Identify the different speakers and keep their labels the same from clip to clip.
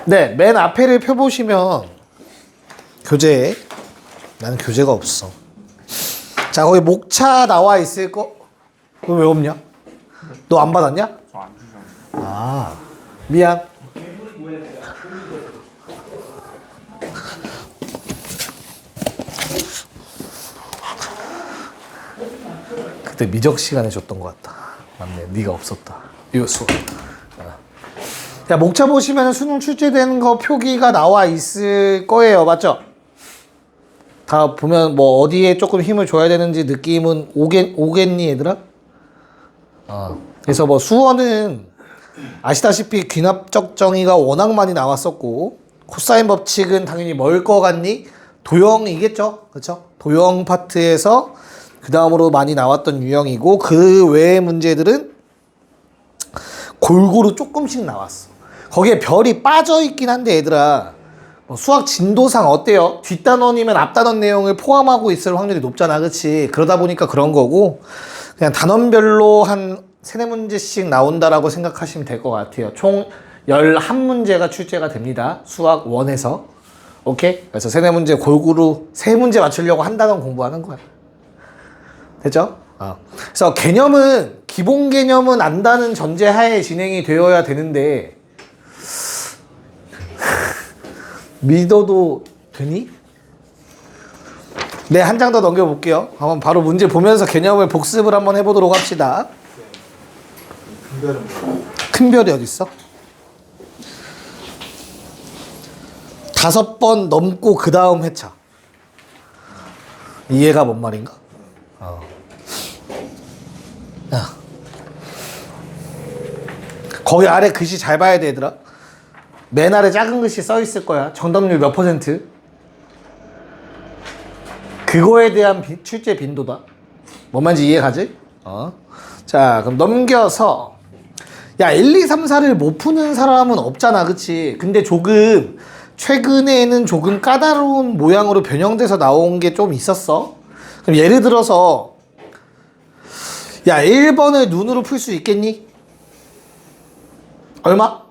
Speaker 1: 네, 맨 앞에를 펴보시면 교재. 나는 교재가 없어. 자, 거기 목차 나와 있을 거. 그거 왜 없냐? 너 안 받았냐?
Speaker 2: 저 안 주셨는데.
Speaker 1: 아, 미안. 그때 미적 시간에 줬던 것 같다. 맞네, 네가 없었다. 이거 수업. 자, 목차 보시면 수능 출제된 거 표기가 나와 있을 거예요, 맞죠? 다 보면 뭐 어디에 조금 힘을 줘야 되는지 느낌은 오겠니 얘들아? 그래서 뭐 수원은 아시다시피 귀납적 정의가 워낙 많이 나왔었고, 코사인 법칙은 당연히 뭘 거 같니? 도형이겠죠, 그렇죠? 도형 파트에서 그 다음으로 많이 나왔던 유형이고, 그 외의 문제들은 골고루 조금씩 나왔어. 거기에 별이 빠져 있긴 한데 얘들아, 수학 진도상 어때요? 뒷단원이면 앞단원 내용을 포함하고 있을 확률이 높잖아, 그치? 그러다 보니까 그런 거고, 그냥 단원별로 한 3-4문제씩 나온다라고 생각하시면 될 것 같아요. 총 11문제가 출제가 됩니다. 수학 1에서. 오케이? 그래서 3-4문제 골고루 3문제 맞추려고 한 단원 공부하는 거야. 됐죠? 그래서 개념은, 기본 개념은 안다는 전제하에 진행이 되어야 되는데, 믿어도 되니? 네, 한 장 더 넘겨볼게요. 한번 바로 문제 보면서 개념을 복습을 한번 해보도록 합시다. 큰 별이 어디 있어? 5번 넘고 그 다음 회차. 이해가 뭔 말인가? 거기 아래 글씨 잘 봐야 돼, 얘들아. 맨 아래 작은 글씨 써 있을 거야. 정답률 몇 %? 그거에 대한 출제 빈도다. 뭔 말인지 이해가지? 자, 그럼 넘겨서. 야, 1, 2, 3, 4를 못 푸는 사람은 없잖아, 그치? 근데 조금 최근에는 조금 까다로운 모양으로 변형돼서 나온 게 좀 있었어. 그럼 예를 들어서, 야, 1번을 눈으로 풀 수 있겠니? 얼마?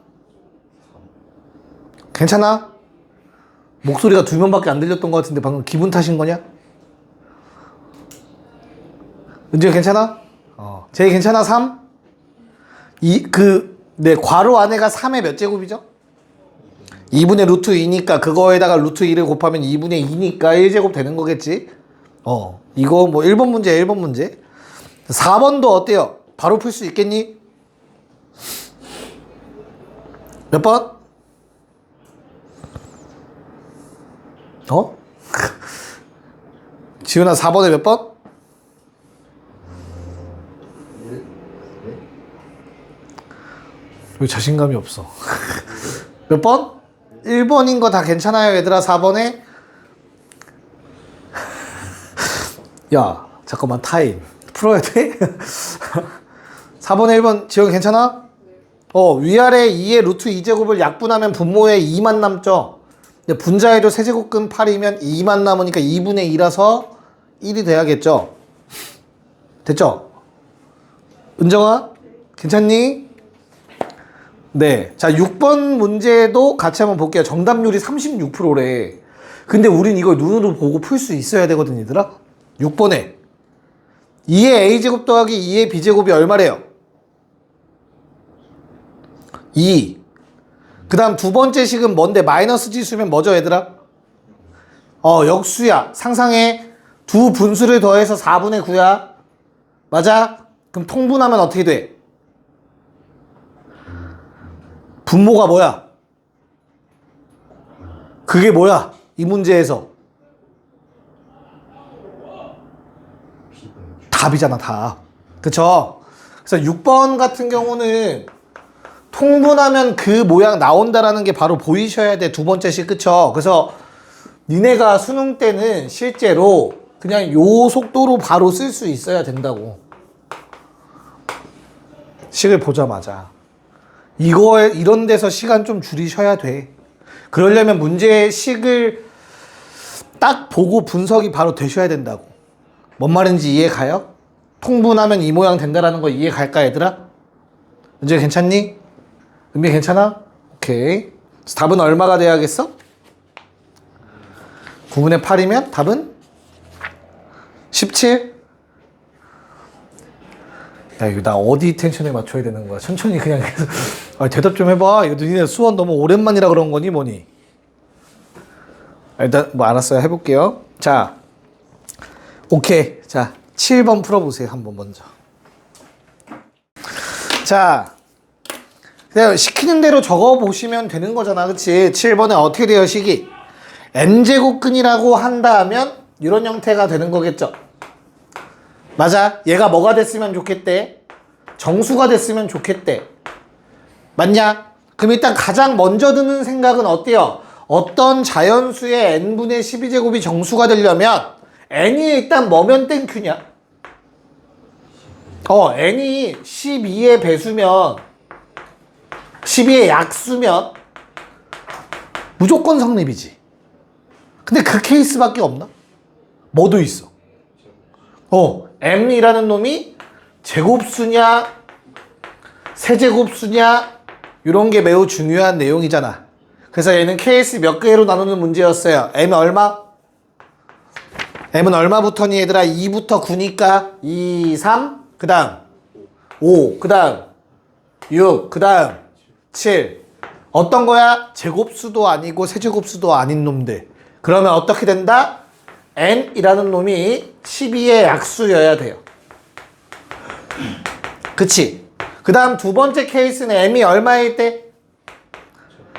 Speaker 1: 괜찮아? 목소리가 2명밖에 안 들렸던 것 같은데 방금 기분 탓인 거냐? 은지가 괜찮아? 제이 괜찮아? 3? 네, 괄호 안에가 3의 몇 제곱이죠? 2분의 루트 2니까 그거에다가 루트 2를 곱하면 2분의 2니까 1제곱 되는 거겠지? 이거 뭐 1번 문제, 1번 문제. 4번도 어때요? 바로 풀 수 있겠니? 몇 번? 지훈아 4번에 몇 번? 왜 자신감이 없어? 몇 번? 1번인 거 다 괜찮아요, 얘들아. 4번에? 야, 잠깐만, 타임. 풀어야 돼? 4번에 1번, 지훈 괜찮아? 위아래 2의 루트 2제곱을 약분하면 분모에 2만 남죠? 근데 분자에도 세제곱근 8이면 2만 남으니까 2분의 2라서 1이 돼야겠죠? 됐죠? 은정아? 괜찮니? 네. 자, 6번 문제도 같이 한번 볼게요. 정답률이 36%래. 근데 우린 이걸 눈으로 보고 풀 수 있어야 되거든, 얘들아? 6번에 2의 a제곱 더하기 2의 b제곱이 얼마래요? 2. 그 다음 두 번째 식은 뭔데? 마이너스 지수면 뭐죠, 얘들아? 역수야. 상상해. 두 분수를 더해서 4분의 9야. 맞아? 그럼 통분하면 어떻게 돼? 분모가 뭐야? 그게 뭐야? 이 문제에서. 답이잖아, 답. 그쵸? 그래서 6번 같은 경우는 통분하면 그 모양 나온다라는 게 바로 보이셔야 돼. 두 번째 식, 그쵸? 그래서 니네가 수능 때는 실제로 그냥 요 속도로 바로 쓸 수 있어야 된다고. 식을 보자마자. 이거에, 이런 데서 시간 좀 줄이셔야 돼. 그러려면 문제의 식을 딱 보고 분석이 바로 되셔야 된다고. 뭔 말인지 이해 가요? 통분하면 이 모양 된다라는 거 이해 갈까, 얘들아? 은재 괜찮니? 은비 괜찮아? 오케이. 답은 얼마가 돼야겠어? 9분의 8이면 답은 17? 야, 이거 나 어디 텐션에 맞춰야 되는 거야? 천천히 그냥 계속. 아, 대답 좀 해봐. 이거 니네 수원 너무 오랜만이라 그런 거니 뭐니? 일단 뭐 알았어요. 해볼게요. 자, 오케이. 자, 7번 풀어보세요. 한번 먼저. 자, 그냥 시키는 대로 적어보시면 되는 거잖아. 그치? 7번에 어떻게 돼요, 식이? n제곱근이라고 한다면 이런 형태가 되는 거겠죠? 맞아. 얘가 뭐가 됐으면 좋겠대? 정수가 됐으면 좋겠대. 맞냐? 그럼 일단 가장 먼저 드는 생각은 어때요? 어떤 자연수의 n분의 12제곱이 정수가 되려면 n이 일단 뭐면 땡큐냐? n이 12의 배수면 12의 약수면 무조건 성립이지. 근데 그 케이스밖에 없나? 뭐도 있어. m이라는 놈이 제곱수냐 세제곱수냐 이런 게 매우 중요한 내용이잖아. 그래서 얘는 케이스 몇 개로 나누는 문제였어요. m은 얼마? m은 얼마부터니 얘들아? 2부터 9니까 2, 3, 그 다음 5, 그 다음 6, 그 다음 7. 어떤 거야? 제곱수도 아니고 세제곱수도 아닌 놈들. 그러면 어떻게 된다? n이라는 놈이 12의 약수여야 돼요. 그치? 그 다음 두 번째 케이스는 m이 얼마일 때?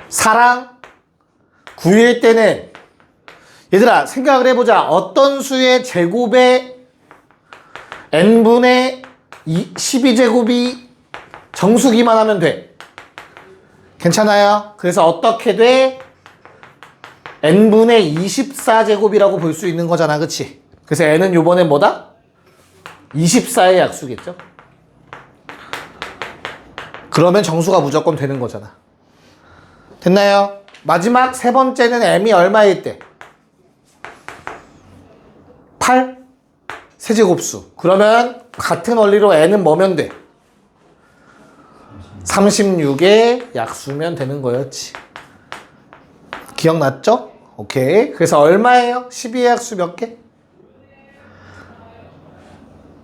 Speaker 1: 4랑 9일 때는 얘들아 생각을 해보자. 어떤 수의 제곱에 n분의 12제곱이 정수기만 하면 돼. 괜찮아요? 그래서 어떻게 돼? n분의 24제곱이라고 볼 수 있는 거잖아. 그치? 그래서 n은 요번에 뭐다? 24의 약수겠죠? 그러면 정수가 무조건 되는 거잖아. 됐나요? 마지막 세 번째는 m이 얼마일 때? 8? 세제곱수. 그러면 같은 원리로 n은 뭐면 돼? 36의 약수면 되는 거였지. 기억났죠? 오케이. 그래서 얼마예요? 12의 약수 몇 개?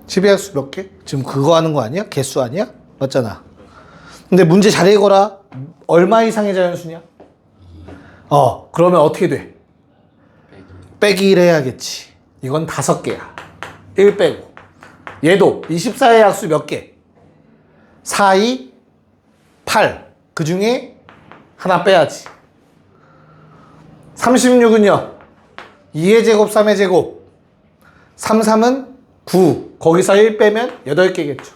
Speaker 1: 12의 약수 몇 개? 지금 그거 하는 거 아니야? 개수 아니야? 맞잖아. 근데 문제 잘 읽어라. 얼마 이상의 자연수냐? 그러면 어떻게 돼? 빼기 1 해야겠지. 이건 5개야. 1 빼고. 얘도 24의 약수 몇 개? 4, 2, 8. 그 중에 하나 빼야지. 36은요? 2의 제곱, 3의 제곱. 3, 3은 9. 거기서 1 빼면 8개겠죠.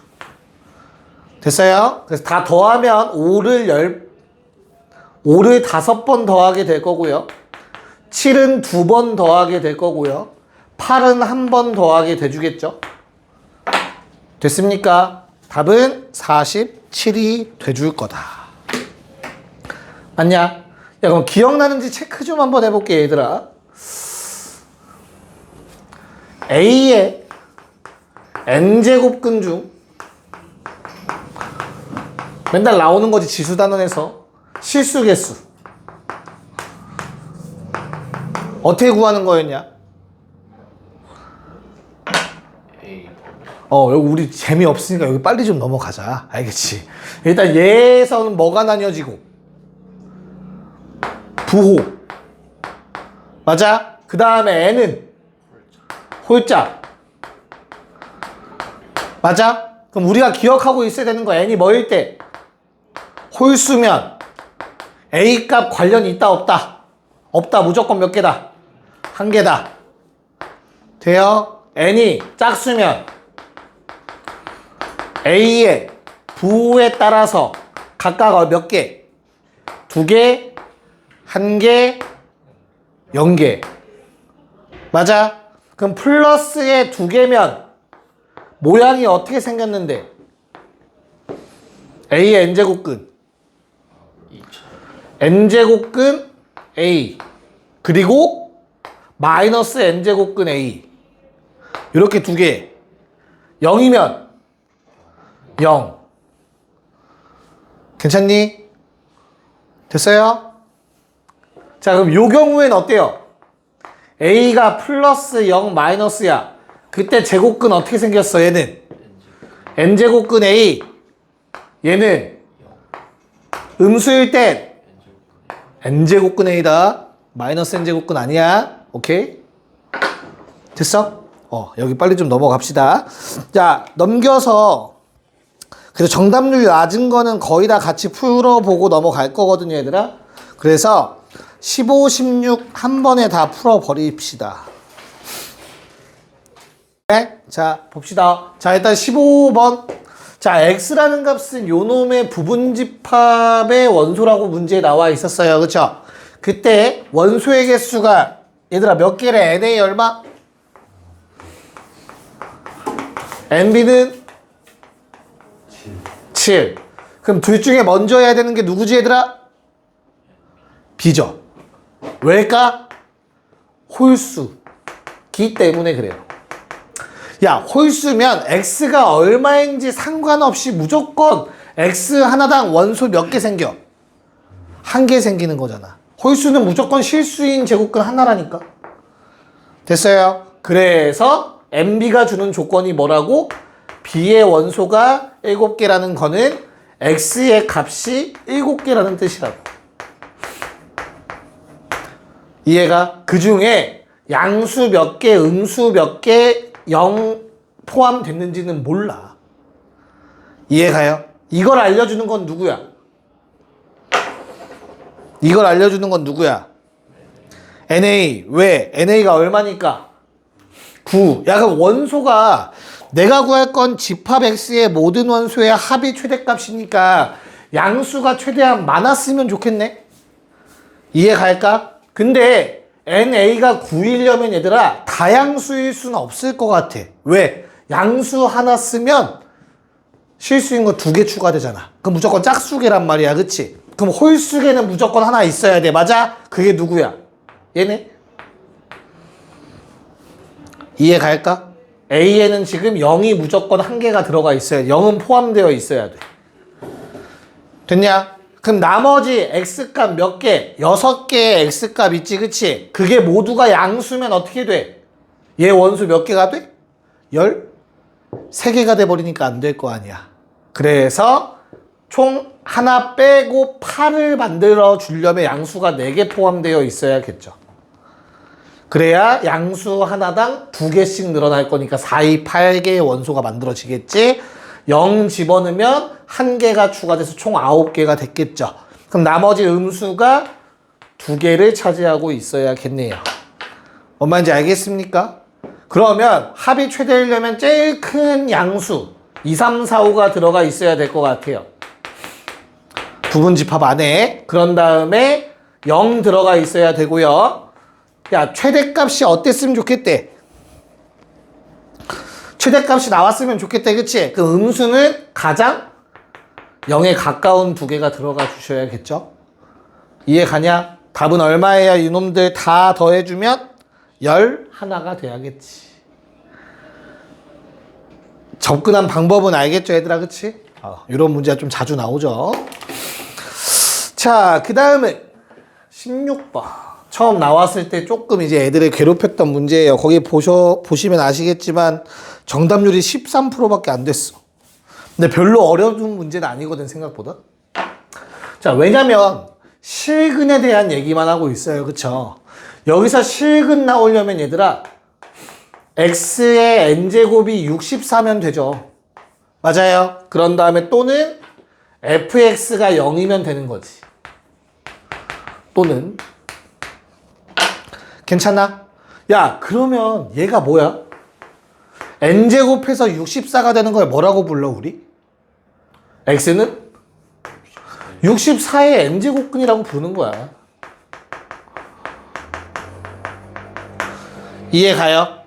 Speaker 1: 됐어요? 그래서 다 더하면 5를 5번 더하게 될 거고요. 7은 2번 더하게 될 거고요. 8은 1번 더하게 돼주겠죠. 됐습니까? 답은 47이 돼줄 거다. 맞냐? 야, 그럼 기억나는지 체크 좀 한번 해볼게, 얘들아. A의 n제곱근 중 맨날 나오는 거지, 지수단원에서. 실수 개수. 어떻게 구하는 거였냐? 여기 우리 재미없으니까 여기 빨리 좀 넘어가자. 알겠지? 일단 얘에서는 뭐가 나뉘어지고? 부호. 맞아? 그 다음에 n은 홀자. 맞아? 그럼 우리가 기억하고 있어야 되는 거 n이 뭐일 때? 홀수면 A 값 관련이 있다 없다? 없다. 무조건 몇 개다? 1개다. 돼요? n이 짝수면 A의 부호에 따라서 각각 몇 개? 2개, 1개, 0개. 맞아? 그럼 플러스의 2개면 모양이 어떻게 생겼는데? A의 n제곱근 n제곱근 A 그리고 마이너스 n제곱근 A 이렇게 2개. 0이면 0. 괜찮니? 됐어요? 자, 그럼 요 경우엔 어때요? a가 플러스 0 마이너스야. 그때 제곱근 어떻게 생겼어? 얘는 n제곱근 a. 얘는 음수일 땐 n제곱근 a다. 마이너스 n제곱근 아니야. 오케이? 됐어? 여기 빨리 좀 넘어갑시다. 자, 넘겨서 그래서 정답률 낮은 거는 거의 다 같이 풀어보고 넘어갈 거거든요, 얘들아. 그래서 15, 16 한 번에 다 풀어버립시다. 네? 자, 봅시다. 자, 일단 15번. 자, x라는 값은 요놈의 부분집합의 원소라고 문제에 나와 있었어요. 그쵸? 그때 원소의 개수가 얘들아 몇 개래? NA 얼마? NB는 7. 그럼 둘 중에 먼저 해야 되는 게 누구지 얘들아? B죠. 왜일까? 홀수기 때문에 그래요. 야, 홀수면 x가 얼마인지 상관없이 무조건 x 하나당 원소 몇 개 생겨? 한 개 생기는 거잖아. 홀수는 무조건 실수인 제곱근 하나라니까. 됐어요? 그래서 MB가 주는 조건이 뭐라고? B의 원소가 7개라는 거는 X의 값이 7개라는 뜻이라고. 이해가? 그 중에 양수 몇 개, 음수 몇 개, 0 포함됐는지는 몰라. 이해가요? 이걸 알려주는 건 누구야? 이걸 알려주는 건 누구야? NA. 왜? NA가 얼마니까? 9. 야, 그럼 원소가 내가 구할 건 집합 X의 모든 원소의 합이 최대값이니까 양수가 최대한 많았으면 좋겠네? 이해 갈까? 근데 NA가 9이려면 얘들아 다양수일 수는 없을 것 같아. 왜? 양수 하나 쓰면 실수인 거 2개 추가되잖아. 그럼 무조건 짝수개란 말이야. 그치? 그럼 홀수개는 무조건 하나 있어야 돼. 맞아? 그게 누구야? 얘네? 이해 갈까? A에는 지금 0이 무조건 한 개가 들어가 있어야 돼. 0은 포함되어 있어야 돼. 됐냐? 그럼 나머지 X값 몇 개? 6개의 X값 있지, 그치? 그게 모두가 양수면 어떻게 돼? 얘 원수 몇 개가 돼? 13개가 돼버리니까 안 될 거 아니야. 그래서 총 하나 빼고 8을 만들어 주려면 양수가 4개 포함되어 있어야겠죠. 그래야 양수 하나당 2개씩 늘어날 거니까 4, 2, 8개의 원소가 만들어지겠지. 0 집어넣으면 1개가 추가돼서 총 9개가 됐겠죠. 그럼 나머지 음수가 2개를 차지하고 있어야겠네요. 뭔 말인지 알겠습니까? 그러면 합이 최대이려면 제일 큰 양수 2, 3, 4, 5가 들어가 있어야 될 것 같아요. 부분집합 안에. 그런 다음에 0 들어가 있어야 되고요. 야, 최대값이 어땠으면 좋겠대? 최대값이 나왔으면 좋겠대, 그치? 그 음수는 가장 0에 가까운 2개가 들어가 주셔야겠죠? 이해 가냐? 답은 얼마예요? 이놈들 다 더해주면 11가 돼야겠지. 접근한 방법은 알겠죠, 얘들아, 그치? 이런 문제가 좀 자주 나오죠. 자, 그 다음은 16번. 처음 나왔을 때 조금 이제 애들을 괴롭혔던 문제예요. 거기 보시면 아시겠지만 정답률이 13%밖에 안 됐어. 근데 별로 어려운 문제는 아니거든, 생각보다. 자, 왜냐면 실근에 대한 얘기만 하고 있어요. 그쵸? 여기서 실근 나오려면 얘들아 x의 n제곱이 64면 되죠. 맞아요. 그런 다음에 또는 fx가 0이면 되는 거지. 또는 괜찮나? 야, 그러면 얘가 뭐야? n제곱해서 64가 되는 걸 뭐라고 불러 우리? x는 64의 n제곱근이라고 부르는 거야. 이해 가요?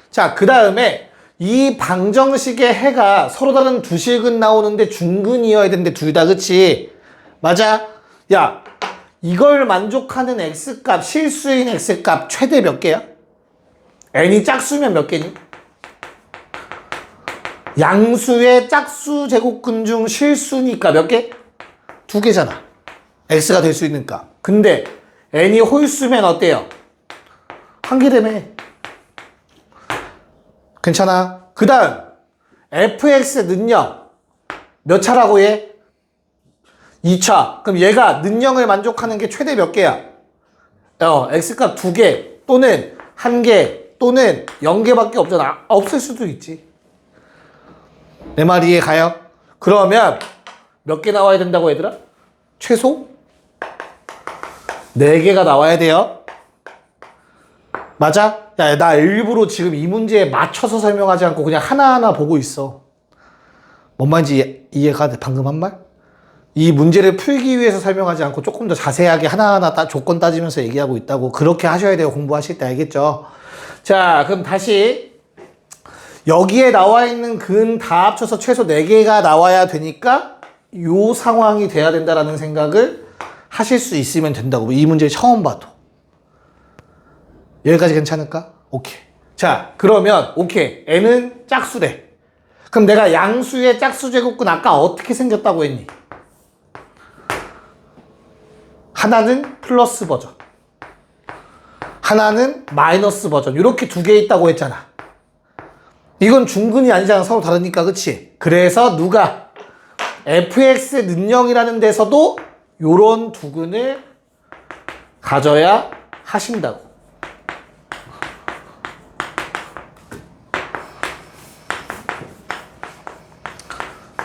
Speaker 1: 자, 그 다음에 이 방정식의 해가 서로 다른 두 실근 나오는데 중근이어야 되는데 둘 다, 그치? 맞아? 야, 이걸 만족하는 x값, 실수인 x값 최대 몇 개야? n이 짝수면 몇 개니? 양수의 짝수 제곱근 중 실수니까 몇 개? 2개잖아. x가 될 수 있는 값. 근데 n이 홀수면 어때요? 한계되며. 괜찮아. 그 다음 fx 능력 몇 차라고 얘? 2차. 그럼 얘가 능력을 만족하는 게 최대 몇 개야? x값 2개 또는 1개 또는 0개밖에 없잖아. 없을 수도 있지. 내 말 이해 가요? 그러면 몇 개 나와야 된다고 얘들아? 최소 4개가 나와야 돼요. 맞아? 야, 나 일부러 지금 이 문제에 맞춰서 설명하지 않고 그냥 하나하나 보고 있어. 뭔 말인지 이해가 돼? 방금 한 말? 이 문제를 풀기 위해서 설명하지 않고 조금 더 자세하게 하나하나 조건 따지면서 얘기하고 있다고. 그렇게 하셔야 돼요. 공부하실 때. 알겠죠? 자, 그럼 다시 여기에 나와 있는 근 다 합쳐서 최소 4개가 나와야 되니까 요 상황이 돼야 된다라는 생각을 하실 수 있으면 된다고. 이 문제 처음 봐도. 여기까지 괜찮을까? 오케이. 자, 그러면 오케이. n은 짝수래. 그럼 내가 양수의 짝수 제곱근 아까 어떻게 생겼다고 했니? 하나는 플러스 버전, 하나는 마이너스 버전. 이렇게 2개 있다고 했잖아. 이건 중근이 아니잖아. 서로 다르니까. 그치? 그래서 누가 fx 능력이라는 데서도 요런 두근을 가져야 하신다고.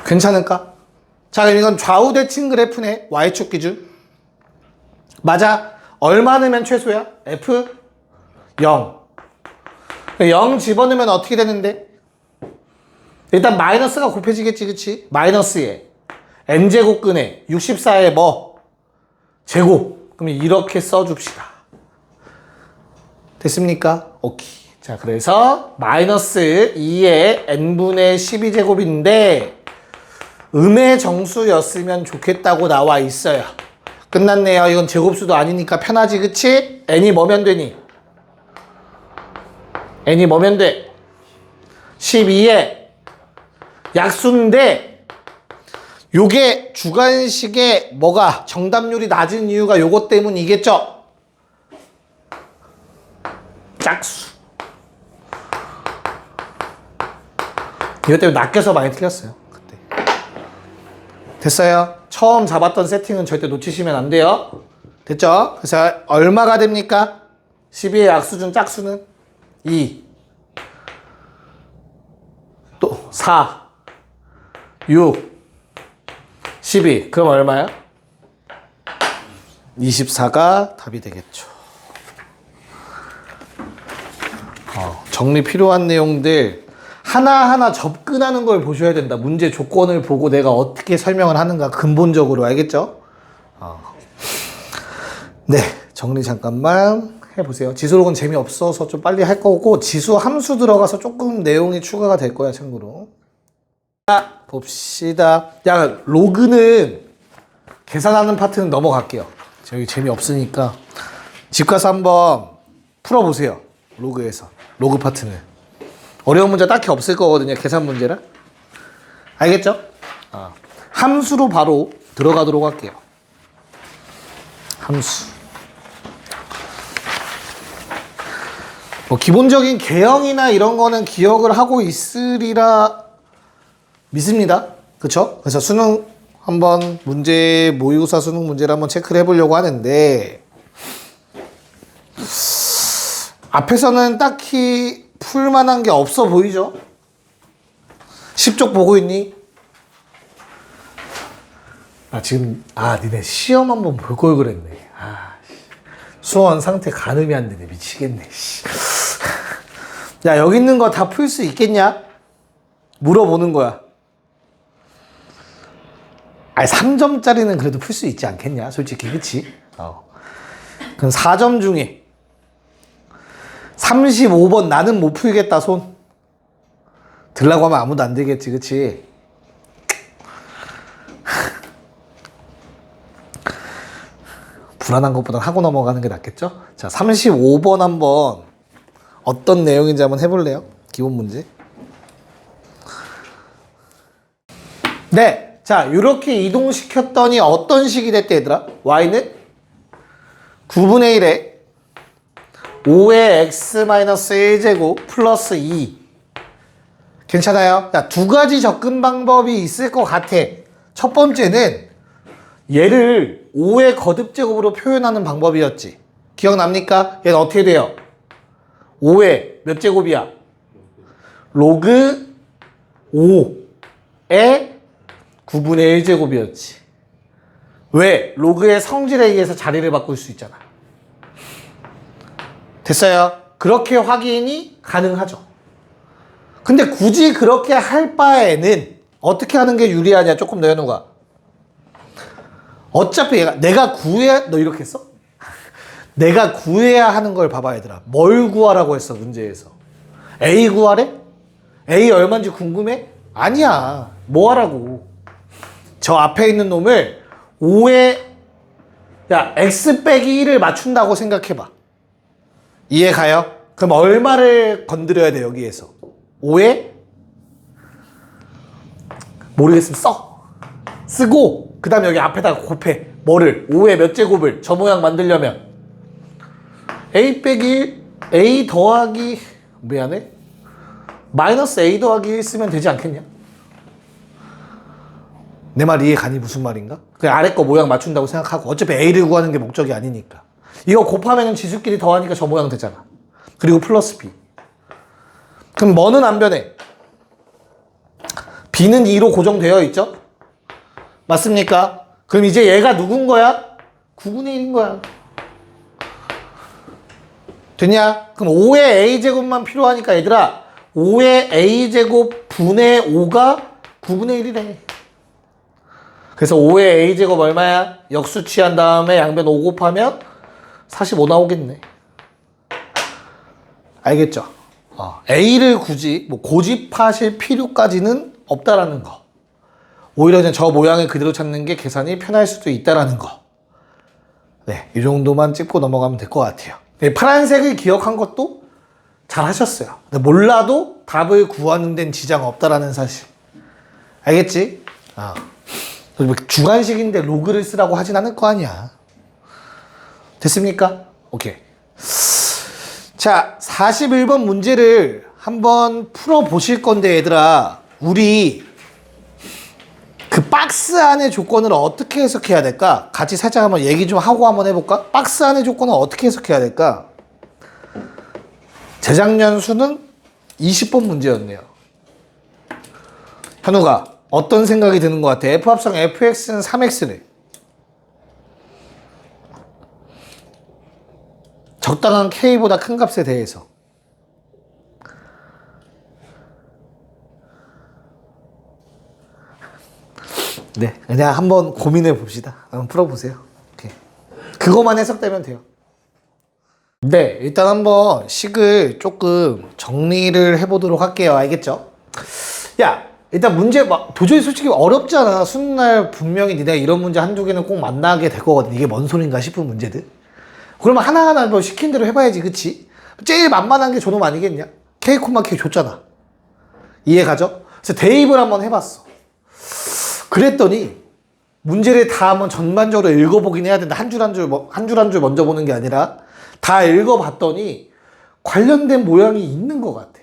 Speaker 1: 괜찮을까? 자, 그럼 이건 좌우대칭 그래프네. y축 기준. 맞아. 얼마 넣으면 최소야? f 0. 0 집어넣으면 어떻게 되는데? 일단 마이너스가 곱해지겠지, 그치? 마이너스에 n제곱근에 64에 뭐? 제곱. 그럼 이렇게 써줍시다. 됐습니까? 오케이. 자, 그래서 마이너스 2에 n분의 12제곱인데 음의 정수였으면 좋겠다고 나와 있어요. 끝났네요. 이건 제곱수도 아니니까 편하지, 그치? n이 뭐면 되니? n이 뭐면 돼? 12에 약수인데 요게 주관식의 뭐가 정답률이 낮은 이유가 요것 때문이겠죠? 짝수. 이것 때문에 낚여서 많이 틀렸어요. 그때. 됐어요? 처음 잡았던 세팅은 절대 놓치시면 안 돼요. 됐죠? 그래서 얼마가 됩니까? 12의 약수준 짝수는 2, 또 4, 6, 12. 그럼 얼마야? 24가 답이 되겠죠. 정리 필요한 내용들 하나하나 접근하는 걸 보셔야 된다. 문제 조건을 보고 내가 어떻게 설명을 하는가 근본적으로. 알겠죠? 네, 정리 잠깐만 해보세요. 지수록은 재미없어서 좀 빨리 할 거고 지수 함수 들어가서 조금 내용이 추가가 될 거야. 참고로. 자, 봅시다. 야, 로그는 계산하는 파트는 넘어갈게요. 저기 재미없으니까 집 가서 한번 풀어보세요. 로그에서. 로그 파트는 어려운 문제 딱히 없을 거거든요. 계산 문제라. 알겠죠? 함수로 바로 들어가도록 할게요. 함수. 뭐 기본적인 개형이나 이런 거는 기억을 하고 있으리라 믿습니다. 그쵸? 그래서 수능 한번 문제, 모의고사 수능 문제를 한번 체크를 해보려고 하는데 앞에서는 딱히 풀만한 게 없어 보이죠? 10쪽 보고 있니? 니네 시험 한번 볼 걸 그랬네. 수원 상태 가늠이 안 되네. 미치겠네. 야, 여기 있는 거 다 풀 수 있겠냐? 물어보는 거야. 3점짜리는 그래도 풀 수 있지 않겠냐? 솔직히, 그치? 그럼 4점 중에 35번 나는 못 풀겠다 손 들라고 하면 아무도 안 되겠지, 그치? 불안한 것보단 하고 넘어가는 게 낫겠죠? 자, 35번 한번 어떤 내용인지 한번 해볼래요? 기본 문제. 네, 자, 이렇게 이동시켰더니 어떤 식이 됐대, 얘들아? y는 9분의 1에 5의 x-1제곱 플러스 2. 괜찮아요? 자, 두 가지 접근 방법이 있을 것 같아. 첫 번째는 얘를 5의 거듭제곱으로 표현하는 방법이었지. 기억납니까? 얘는 어떻게 돼요? 5의 몇 제곱이야? 로그 5의 9분의 1제곱이었지. 왜? 로그의 성질에 의해서 자리를 바꿀 수 있잖아. 됐어요? 그렇게 확인이 가능하죠. 근데 굳이 그렇게 할 바에는 어떻게 하는 게 유리하냐? 조금 더 현우가. 어차피 얘가 내가 구해야, 너 이렇게 했어? 내가 구해야 하는 걸 봐봐 얘들아. 뭘 구하라고 했어 문제에서? A 구하래? A 얼마인지 궁금해? 아니야. 뭐 하라고. 저 앞에 있는 놈을 5에 야 x 빼기 1을 맞춘다고 생각해봐. 이해 가요? 그럼 얼마를 건드려야 돼 여기에서? 5에 모르겠으면 써. 쓰고 그 다음에 여기 앞에다가 곱해. 뭐를? 5의 몇 제곱을 저 모양 만들려면 a 빼기 1, a 더하기 미안해? 마이너스 a 더하기 1 쓰면 되지 않겠냐? 내 말 이해 가니 무슨 말인가? 그냥 아래 거 모양 맞춘다고 생각하고 어차피 a를 구하는 게 목적이 아니니까 이거 곱하면 지수끼리 더하니까 저 모양 되잖아. 그리고 플러스 b. 그럼 뭐는 안 변해? b는 2로 고정되어 있죠? 맞습니까? 그럼 이제 얘가 누군 거야? 9분의 1인 거야. 됐냐? 그럼 5의 a제곱만 필요하니까 얘들아 5의 a제곱 분의 5가 9분의 1이래. 그래서 5의 a제곱 얼마야? 역수 취한 다음에 양변 5 곱하면 45 나오겠네. 알겠죠? a를 굳이 뭐 고집하실 필요까지는 없다라는 거. 오히려 그냥 저 모양을 그대로 찾는 게 계산이 편할 수도 있다라는 거. 네, 이 정도만 짚고 넘어가면 될 것 같아요. 네, 파란색을 기억한 것도 잘 하셨어요. 근데 몰라도 답을 구하는 데는 지장 없다라는 사실. 알겠지? 주관식인데 로그를 쓰라고 하진 않을 거 아니야. 됐습니까? 오케이. 자, 41번 문제를 한번 풀어보실 건데 얘들아 우리 그 박스 안의 조건을 어떻게 해석해야 될까? 같이 살짝 한번 얘기 좀 하고 한번 해볼까? 박스 안의 조건은 어떻게 해석해야 될까? 재작년 수는 20번 문제였네요. 현우가 어떤 생각이 드는 것 같아? F합성 fx는 3x래. 적당한 k보다 큰 값에 대해서. 네, 그냥 한번 고민해 봅시다. 한번 풀어보세요. 오케이. 그거만 해석되면 돼요. 네, 일단 한번 식을 조금 정리를 해보도록 할게요. 알겠죠? 야, 일단 문제 도저히 솔직히 어렵잖아. 수능 날 분명히 니네 이런 문제 한두 개는 꼭 만나게 될 거거든. 이게 뭔 소린가 싶은 문제들. 그러면 하나하나 뭐 시킨 대로 해봐야지, 그치? 제일 만만한 게 저놈 아니겠냐? K, K 줬잖아. 이해 가죠? 그래서 대입을 한번 해봤어. 그랬더니 문제를 다 한번 전반적으로 읽어보긴 해야 된다. 한 줄 한 줄 먼저 보는 게 아니라 다 읽어봤더니 관련된 모양이 있는 것 같아.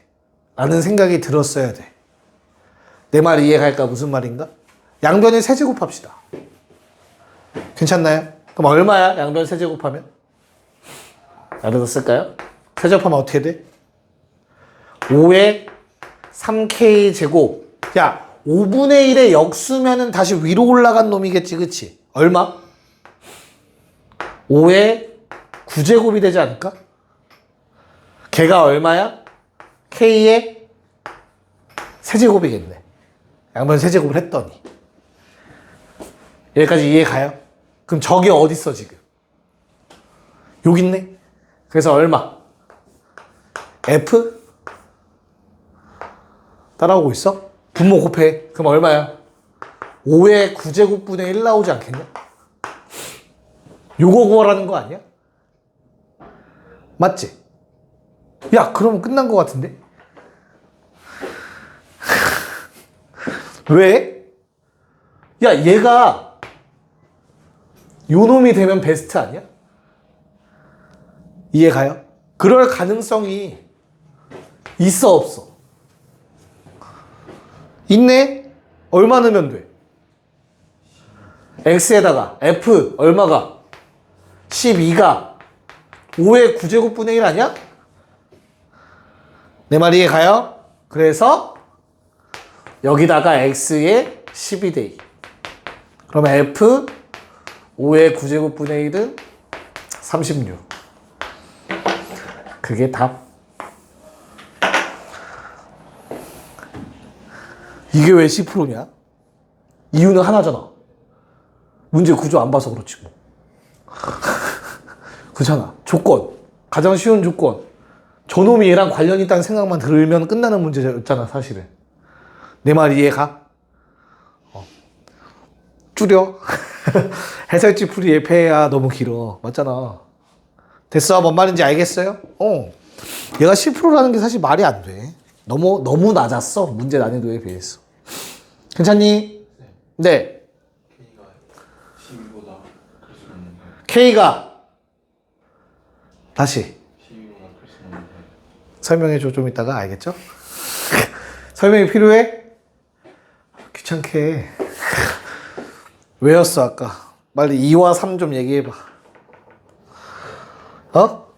Speaker 1: 라는 생각이 들었어야 돼. 내 말 이해갈까? 무슨 말인가? 양변을 세제곱합시다. 괜찮나요? 그럼 얼마야? 양변 세제곱하면? 알아뒀을까요? 세제곱하면 어떻게 돼? 5의 3k 제곱. 야, 5분의 1의 역수면은 다시 위로 올라간 놈이겠지, 그치? 얼마? 5의 9제곱이 되지 않을까? 걔가 얼마야? k의 세제곱이겠네. 양변 세제곱을 했더니. 여기까지 이해 가요? 그럼 저게 어딨어 지금? 여기 있네? 그래서 얼마? F? 따라오고 있어? 분모 곱해. 그럼 얼마야? 5의 9제곱분의 1 나오지 않겠냐? 요거 구하라는 거 아니야? 맞지? 야, 그러면 끝난 거 같은데? 왜? 야, 얘가 요 놈이 되면 베스트 아니야? 이해 가요? 그럴 가능성이 있어 없어? 있네? 얼마 넣으면 돼? x에다가 f 얼마가? 12가 5의 9제곱분의 1 아니야? 내 말 이해 가요? 그래서 여기다가 x에 12대 2. 그러면 f 5의 9제곱분의 1은 36. 그게 답. 이게 왜 10%냐? 이유는 하나잖아. 문제 구조 안 봐서 그렇지 뭐. 그렇잖아. 조건. 가장 쉬운 조건. 저놈이 얘랑 관련이 있다는 생각만 들면 끝나는 문제였잖아 사실은. 내 말 이해가? 줄여. 해설지 풀이 예패야 너무 길어. 맞잖아. 됐어? 뭔 말인지 알겠어요? 얘가 10%라는 게 사실 말이 안 돼. 너무 낮았어. 문제 난이도에 비해서. 괜찮니? 네.
Speaker 2: K가 12보다 클 수 있는 거.
Speaker 1: K가 다시
Speaker 2: 12보다 클 수 있는 거.
Speaker 1: 설명해줘. 좀 이따가. 알겠죠? 설명이 필요해? 귀찮게 해. 왜였어 아까? 빨리 2와 3 좀 얘기해봐.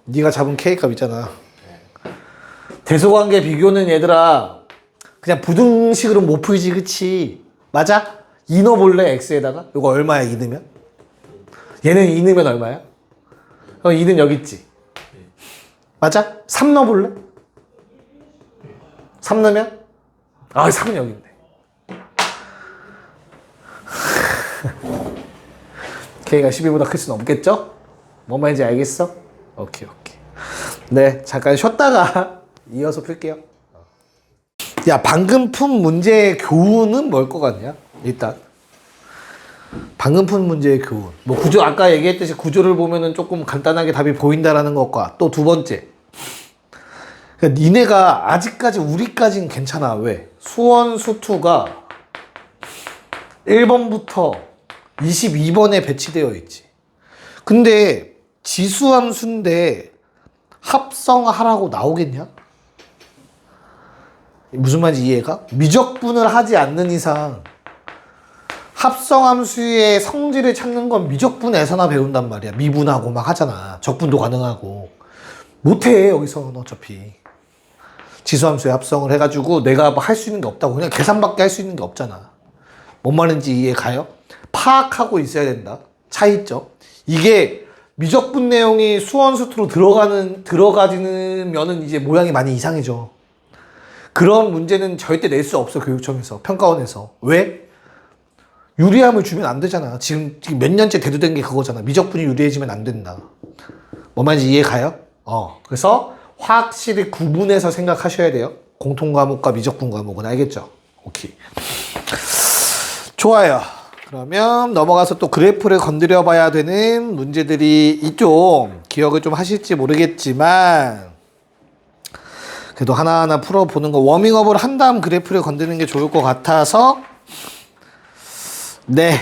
Speaker 1: 네가 잡은 K값 있잖아. 대소관계 비교는 얘들아 그냥 부등식으로 못 풀지. 그치? 맞아? 2 넣어볼래? X에다가? 이거 얼마야 2 넣으면? 얘는 2 넣으면 얼마야? 2는 여기 있지? 맞아? 3 넣어볼래? 3 넣으면? 3은 여기 있네. K가 12보다 클 수는 없겠죠? 뭔 말인지 알겠어? 오케이. 네, 잠깐 쉬었다가 이어서 풀게요. 야, 방금 푼 문제의 교훈은 뭘 것 같냐? 일단 방금 푼 문제의 교훈. 뭐 구조 아까 얘기했듯이 구조를 보면은 조금 간단하게 답이 보인다라는 것과 또 두 번째. 그러니까 니네가 아직까지 우리까지는 괜찮아. 왜? 수원 수투가 1번부터 22번에 배치되어 있지. 근데 지수함수인데 합성하라고 나오겠냐? 무슨 말인지 이해가? 미적분을 하지 않는 이상 합성함수의 성질을 찾는 건 미적분에서나 배운단 말이야. 미분하고 막 하잖아. 적분도 가능하고. 못해 여기서는 어차피. 지수함수의 합성을 해가지고 내가 뭐 할 수 있는 게 없다고. 그냥 계산밖에 할 수 있는 게 없잖아. 뭔 말인지 이해 가요? 파악하고 있어야 된다. 차이점. 이게 미적분 내용이 수원수투로 들어가지면은 이제 모양이 많이 이상해져. 그런 문제는 절대 낼 수 없어. 교육청에서 평가원에서. 왜? 유리함을 주면 안 되잖아. 지금 몇 년째 대두된 게 그거잖아. 미적분이 유리해지면 안 된다. 뭔 말인지 이해 가요? 그래서 확실히 구분해서 생각하셔야 돼요. 공통 과목과 미적분 과목은. 알겠죠? 오케이. 좋아요. 그러면 넘어가서 또 그래프를 건드려 봐야 되는 문제들이 있죠. 기억을 좀 하실지 모르겠지만 그래도 하나하나 풀어보는 거, 워밍업을 한 다음 그래프를 건드는 게 좋을 것 같아서 네,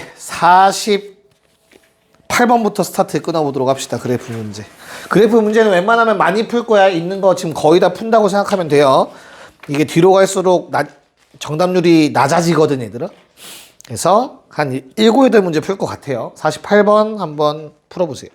Speaker 1: 48번부터 스타트 끊어보도록 합시다. 그래프 문제. 그래프 문제는 웬만하면 많이 풀 거야. 있는 거 지금 거의 다 푼다고 생각하면 돼요. 이게 뒤로 갈수록 정답률이 낮아지거든, 얘들아. 그래서 한 7, 8문제 풀 것 같아요. 48번 한번 풀어보세요.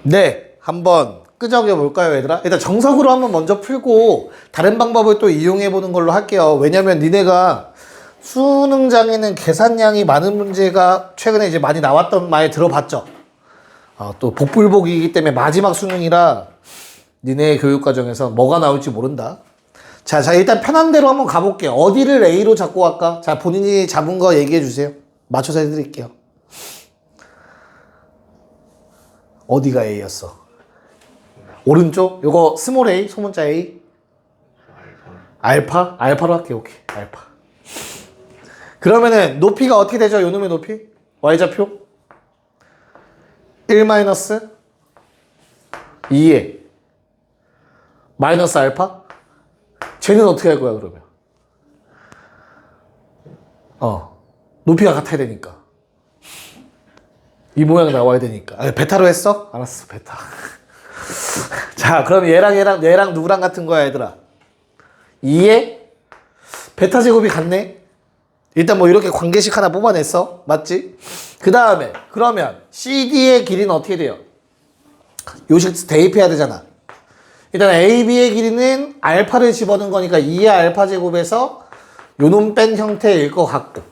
Speaker 1: 네, 한번 끄적여 볼까요, 얘들아? 일단 정석으로 한번 먼저 풀고 다른 방법을 또 이용해 보는 걸로 할게요. 왜냐면 니네가 수능장에는 계산량이 많은 문제가 최근에 이제 많이 나왔던 말 들어봤죠? 또 복불복이기 때문에 마지막 수능이라 니네 교육과정에서 뭐가 나올지 모른다. 자, 일단 편한 대로 한번 가볼게요. 어디를 A로 잡고 갈까? 자, 본인이 잡은 거 얘기해 주세요. 맞춰서 해드릴게요. 어디가 A였어? 오른쪽? 요거 스몰 A, 소문자 A? 알파? 알파로 할게요. 오케이. 알파. 그러면은 높이가 어떻게 되죠? 요놈의 높이? Y좌표? 1 마이너스 2에 마이너스 알파? 쟤는 어떻게 할 거야, 그러면? 높이가 같아야 되니까. 이 모양 나와야 되니까. 베타로 했어? 알았어, 베타. 자, 그럼 얘랑 누구랑 같은 거야, 얘들아? 2의 베타 제곱이 같네? 일단 뭐 이렇게 관계식 하나 뽑아냈어. 맞지? 그 다음에, 그러면 CD의 길이는 어떻게 돼요? 요식 대입해야 되잖아. 일단 AB의 길이는 알파를 집어넣은 거니까 2의 알파 제곱에서 요놈 뺀 형태일 것 같고.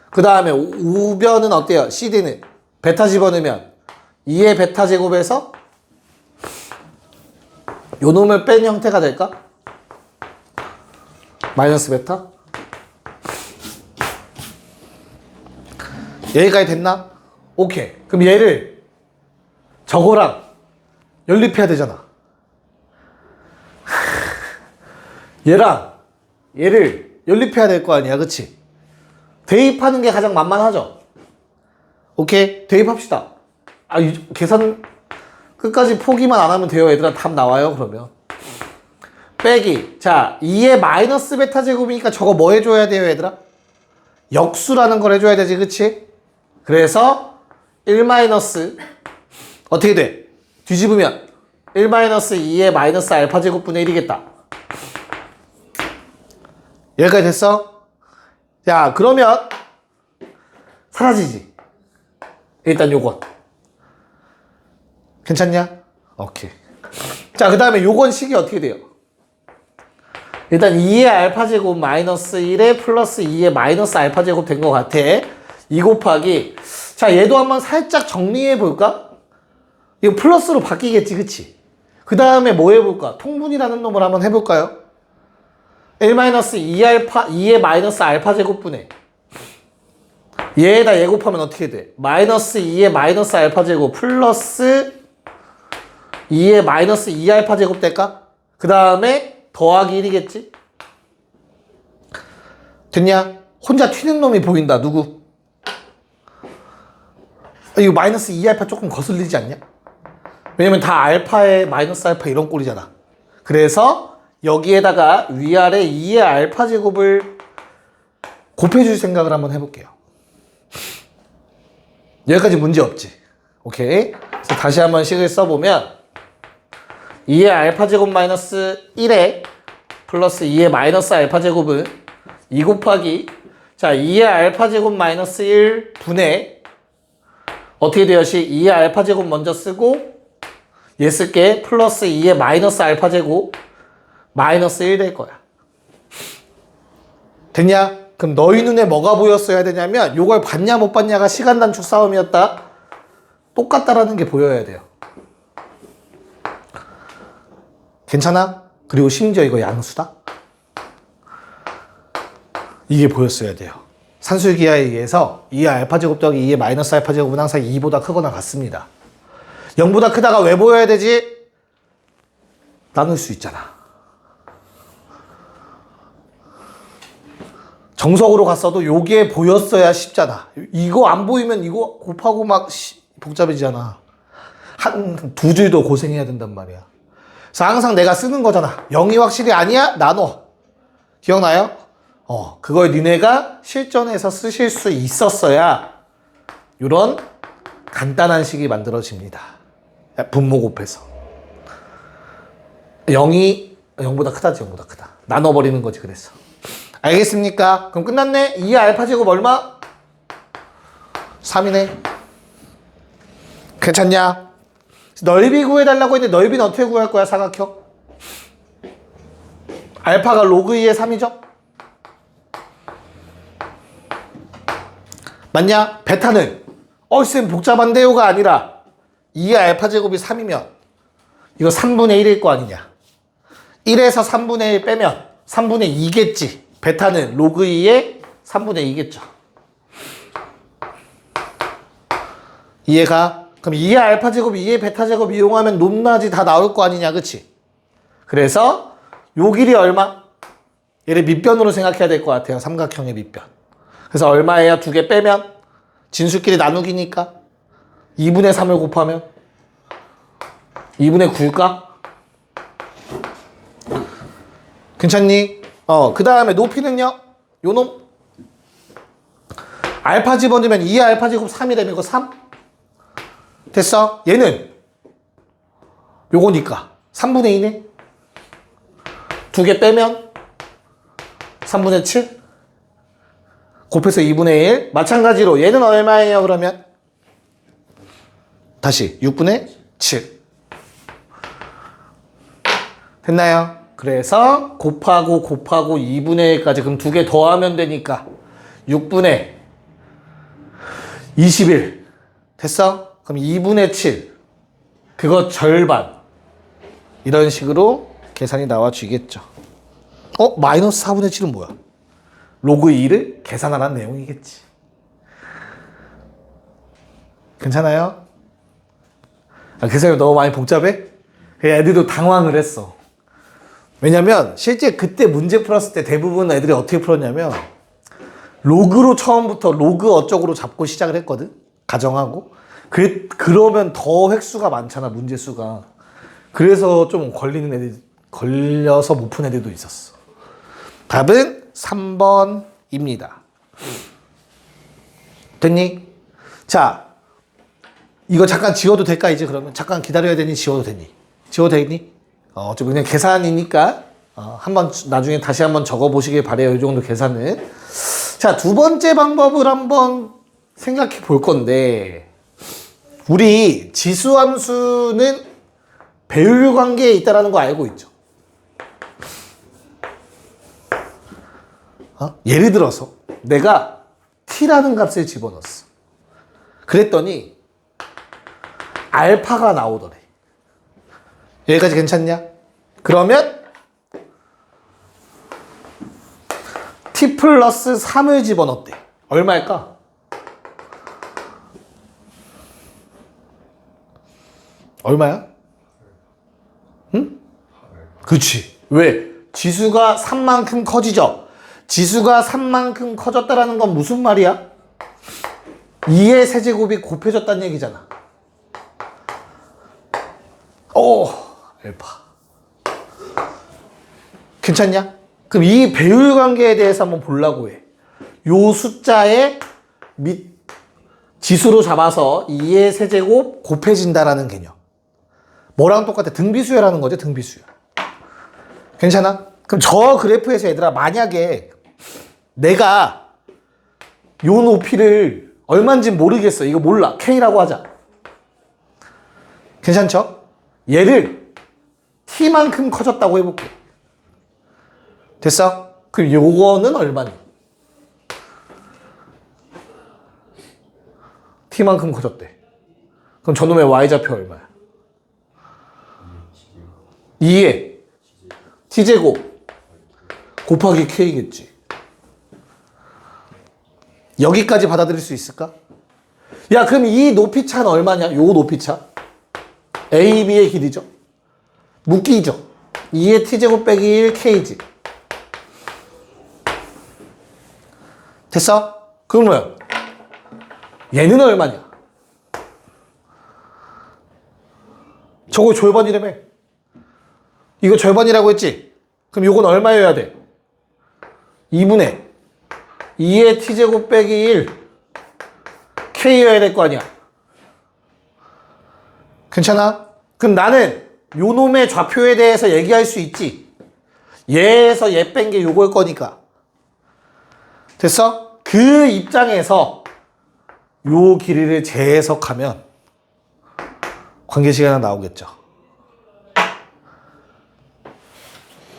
Speaker 1: 그 다음에 우변은 어때요? CD는 베타 집어넣으면 2의 베타 제곱에서 요놈을 뺀 형태가 될까? 마이너스 베타? 여기까지 됐나? 오케이. 그럼 얘를 저거랑 연립해야 되잖아. 얘를 연립해야 될 거 아니야, 그치? 대입하는 게 가장 만만하죠? 오케이, 대입합시다. 계산 끝까지 포기만 안 하면 돼요. 얘들아, 답 나와요, 그러면. 빼기. 자, 2의 마이너스 베타 제곱이니까 저거 뭐 해줘야 돼요, 얘들아? 역수라는 걸 해줘야 되지, 그치? 그래서 1 마이너스 어떻게 돼? 뒤집으면 1 마이너스 2의 마이너스 알파 제곱분의 1이겠다. 여기까지 됐어? 야, 그러면 사라지지. 일단 요건 괜찮냐? 오케이. 자, 그 다음에 요건 식이 어떻게 돼요? 일단 2의 알파 제곱 마이너스 1에 플러스 2의 마이너스 알파 제곱 된 것 같아. 2 곱하기. 자, 얘도 한번 살짝 정리해 볼까? 이거 플러스로 바뀌겠지, 그치? 그 다음에 뭐 해볼까? 통분이라는 놈을 한번 해볼까요? 1 마이너스 2의 마이너스 알파 제곱분의 얘에다 얘 곱하면 어떻게 돼? 마이너스 2의 마이너스 알파 제곱 플러스 2의 마이너스 2 알파 제곱 될까? 그 다음에 더하기 1이겠지? 됐냐? 혼자 튀는 놈이 보인다. 누구? 이거 마이너스 2 알파 조금 거슬리지 않냐? 왜냐면 다 알파에 마이너스 알파 이런 꼴이잖아. 그래서 여기에다가 위아래 2의 알파 제곱을 곱해줄 생각을 한번 해볼게요. 여기까지 문제 없지? 오케이. 그래서 다시 한번 식을 써보면 2의 알파 제곱 마이너스 1에 플러스 2의 마이너스 알파 제곱은 2 곱하기 자 2의 알파 제곱 마이너스 1 분의 어떻게 돼요? 2의 알파 제곱 먼저 쓰고 얘 쓸게 플러스 2의 마이너스 알파 제곱 마이너스 1 될 거야. 됐냐? 그럼 너희 눈에 뭐가 보였어야 되냐면 요걸 봤냐 못 봤냐가 시간 단축 싸움이었다. 똑같다라는 게 보여야 돼요. 괜찮아? 그리고 심지어 이거 양수다? 이게 보였어야 돼요. 산술기하에 의해서 2의 알파 제곱 더하기 2의 마이너스 알파 제곱은 항상 2보다 크거나 같습니다. 0보다 크다가 왜 보여야 되지? 나눌 수 있잖아. 정석으로 갔어도 요게 보였어야 쉽잖아. 이거 안 보이면 이거 곱하고 막 복잡해지잖아. 한 두 줄도 고생해야 된단 말이야. 그래서 항상 내가 쓰는 거잖아. 0이 확실히 아니야? 나눠. 기억나요? 그걸 니네가 실전에서 쓰실 수 있었어야 이런 간단한 식이 만들어집니다. 분모 곱해서. 0이 0보다 크다지 0보다 크다. 나눠버리는 거지 그래서. 알겠습니까? 그럼 끝났네? 2의 알파 제곱 얼마? 3이네. 괜찮냐? 넓이 구해달라고 했는데 넓이는 어떻게 구할 거야 사각형? 알파가 로그 2의 3이죠? 맞냐? 베타는 쌤 복잡한데요가 아니라 2의 알파 제곱이 3이면 이거 3분의 1일 거 아니냐? 1에서 3분의 1 빼면 3분의 2겠지. 베타는 로그 2의 3분의 2겠죠. 이해가? 그럼 2의 알파 제곱, 2의 베타 제곱 이용하면 높낮이 다 나올 거 아니냐, 그치? 그래서 요 길이 얼마? 얘를 밑변으로 생각해야 될 것 같아요. 삼각형의 밑변. 그래서 얼마예요? 두 개 빼면? 진수끼리 나누기니까 2분의 3을 곱하면 2분의 9일까? 괜찮니? 그 다음에 높이는요? 요놈 알파 집어넣으면 2의 알파 제곱 3이 되면 이거 3? 됐어? 얘는 요거니까 3분의 2네. 두 개 빼면 3분의 7 곱해서 2분의 1. 마찬가지로 얘는 얼마예요 그러면? 다시 6분의 7 됐나요? 그래서 곱하고 2분의 1까지 그럼 두 개 더하면 되니까 6분의 21 됐어? 그럼 2분의 7 그거 절반 이런 식으로 계산이 나와지겠죠. 마이너스 4분의 7은 뭐야? 로그 2를 계산하라는 내용이겠지. 괜찮아요? 계산이 너무 많이 복잡해? 애들도 당황을 했어. 왜냐면 실제 그때 문제 풀었을 때 대부분 애들이 어떻게 풀었냐면 로그로 처음부터 로그 어쩌고로 잡고 시작을 했거든. 가정하고. 그러면 더 획수가 많잖아, 문제 수가. 그래서 좀 걸려서 못 푼 애들도 있었어. 답은 3번입니다. 됐니? 자, 이거 잠깐 지워도 될까, 이제 그러면? 잠깐 기다려야 되니, 지워도 되니? 지워도 되니? 좀 그냥 계산이니까, 한번, 나중에 다시 한번 적어보시길 바래요. 이 정도 계산은. 자, 두 번째 방법을 한번 생각해 볼 건데, 우리 지수함수는 배율 관계에 있다는 거 알고 있죠? 예를 들어서 내가 t라는 값을 집어넣었어. 그랬더니 알파가 나오더래. 여기까지 괜찮냐? 그러면 t 플러스 3을 집어넣었대. 얼마일까? 얼마야? 응? 그치. 왜? 지수가 3만큼 커지죠? 지수가 3만큼 커졌다라는 건 무슨 말이야? 2의 세제곱이 곱해졌다는 얘기잖아. 알파. 괜찮냐? 그럼 이 배율 관계에 대해서 한번 보려고 해. 요 숫자에 지수로 잡아서 2의 세제곱 곱해진다라는 개념. 뭐랑 똑같아? 등비수열하는 거죠, 등비수열. 괜찮아? 그럼 저 그래프에서 얘들아, 만약에 내가 요 높이를 얼마인지 모르겠어. 이거 몰라. K라고 하자. 괜찮죠? 얘를 T만큼 커졌다고 해볼게. 됐어? 그럼 요거는 얼마니? T만큼 커졌대. 그럼 저놈의 Y좌표 얼마야? 2에 T제곱 곱하기 K겠지. 여기까지 받아들일 수 있을까? 야, 그럼 이 높이차는 얼마냐? 요 높이차. A, B의 길이죠. 묶이죠. 2의 T제곱 빼기 1 K지. 됐어? 그러면 얘는 얼마냐? 저거 절반이라며. 이거 절반이라고 했지? 그럼 요건 얼마여야 돼? 2분의 2의 t제곱 빼기 1 k여야 될 거 아니야. 괜찮아? 그럼 나는 요 놈의 좌표에 대해서 얘기할 수 있지. 얘에서 얘 뺀 게 요거일 거니까. 됐어? 그 입장에서 요 길이를 재해석하면 관계시간이 나오겠죠.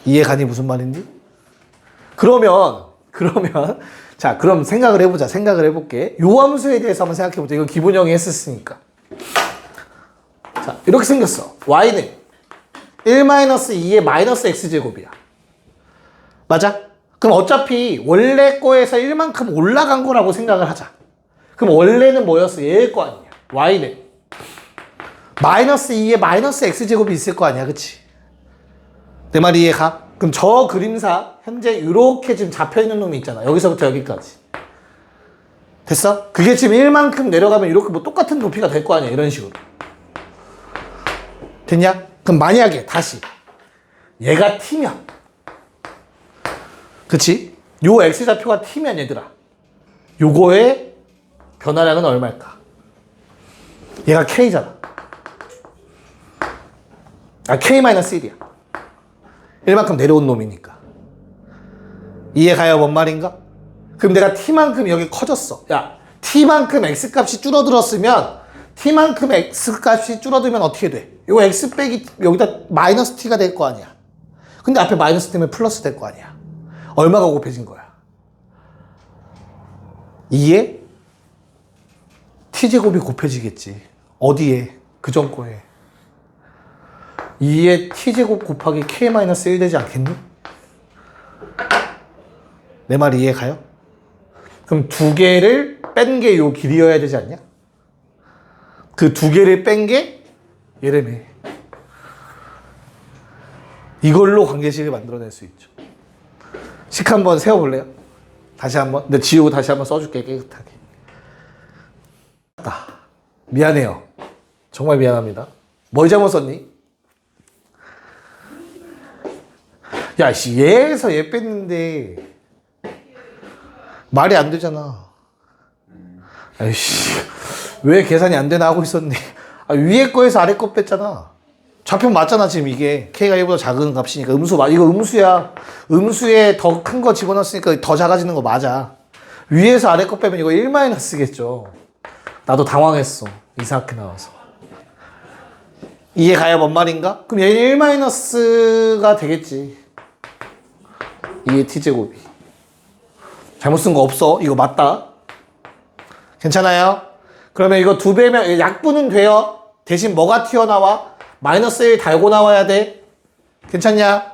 Speaker 1: 이해 가니 무슨 말인지? 그러면 자, 그럼 생각을 해보자. 생각을 해볼게. 요 함수에 대해서 한번 생각해보자. 이건 기본형이 했었으니까. 자, 이렇게 생겼어. y는 1-2의 마이너스 x제곱이야. 맞아? 그럼 어차피 원래 거에서 1만큼 올라간 거라고 생각을 하자. 그럼 원래는 뭐였어? 얘일 거 아니야. y는 마이너스 2의 마이너스 x제곱이 있을 거 아니야. 그치? 내 말 이해가? 그럼 저 그림사 현재 이렇게 지금 잡혀있는 놈이 있잖아. 여기서부터 여기까지. 됐어? 그게 지금 1만큼 내려가면 이렇게 뭐 똑같은 높이가 될 거 아니야. 이런 식으로. 됐냐? 그럼 만약에 다시 얘가 t면, 그치? 요 x좌표가 t면 얘들아, 요거의 변화량은 얼마일까? 얘가 k잖아. K-1이야. 1만큼 내려온 놈이니까. 이해가요? 뭔 말인가? 그럼 내가 T만큼 여기 커졌어. 야, T만큼 X값이 줄어들었으면 T만큼 X값이 줄어들면 어떻게 돼? 이거 X 빼기 여기다 마이너스 T가 될 거 아니야. 근데 앞에 마이너스 때문에 플러스 될 거 아니야. 얼마가 곱해진 거야? 2에 T제곱이 곱해지겠지. 어디에? 그전 거에. 2에 T제곱 곱하기 K-1 되지 않겠니? 내 말 이해가요? 그럼 두 개를 뺀 게 요 길이여야 되지 않냐? 그 두 개를 뺀 게 얘라며. 이걸로 관계식을 만들어낼 수 있죠. 식 한번 세워볼래요? 다시 한번. 근데 지우고 다시 한번 써줄게, 깨끗하게. 미안해요. 정말 미안합니다. 뭘 잘못 썼니? 야, 씨, 얘에서 얘 뺐는데 말이 안 되잖아. 아이씨, 왜 계산이 안 되나 하고 있었네. 아, 위에 거에서 아래 거 뺐잖아. 좌표 맞잖아, 지금 이게. K가 1보다 작은 값이니까. 이거 음수야. 음수에 더 큰 거 집어넣었으니까 더 작아지는 거 맞아. 위에서 아래 거 빼면 이거 1-겠죠. 나도 당황했어. 이상하게 나와서. 이해가요? 뭔 말인가? 그럼 얘는 1-가 되겠지. 이게 T제곱이. 잘못 쓴 거 없어. 이거 맞다. 괜찮아요? 그러면 이거 2배면 약분은 돼요. 대신 뭐가 튀어나와? 마이너스 1 달고 나와야 돼. 괜찮냐?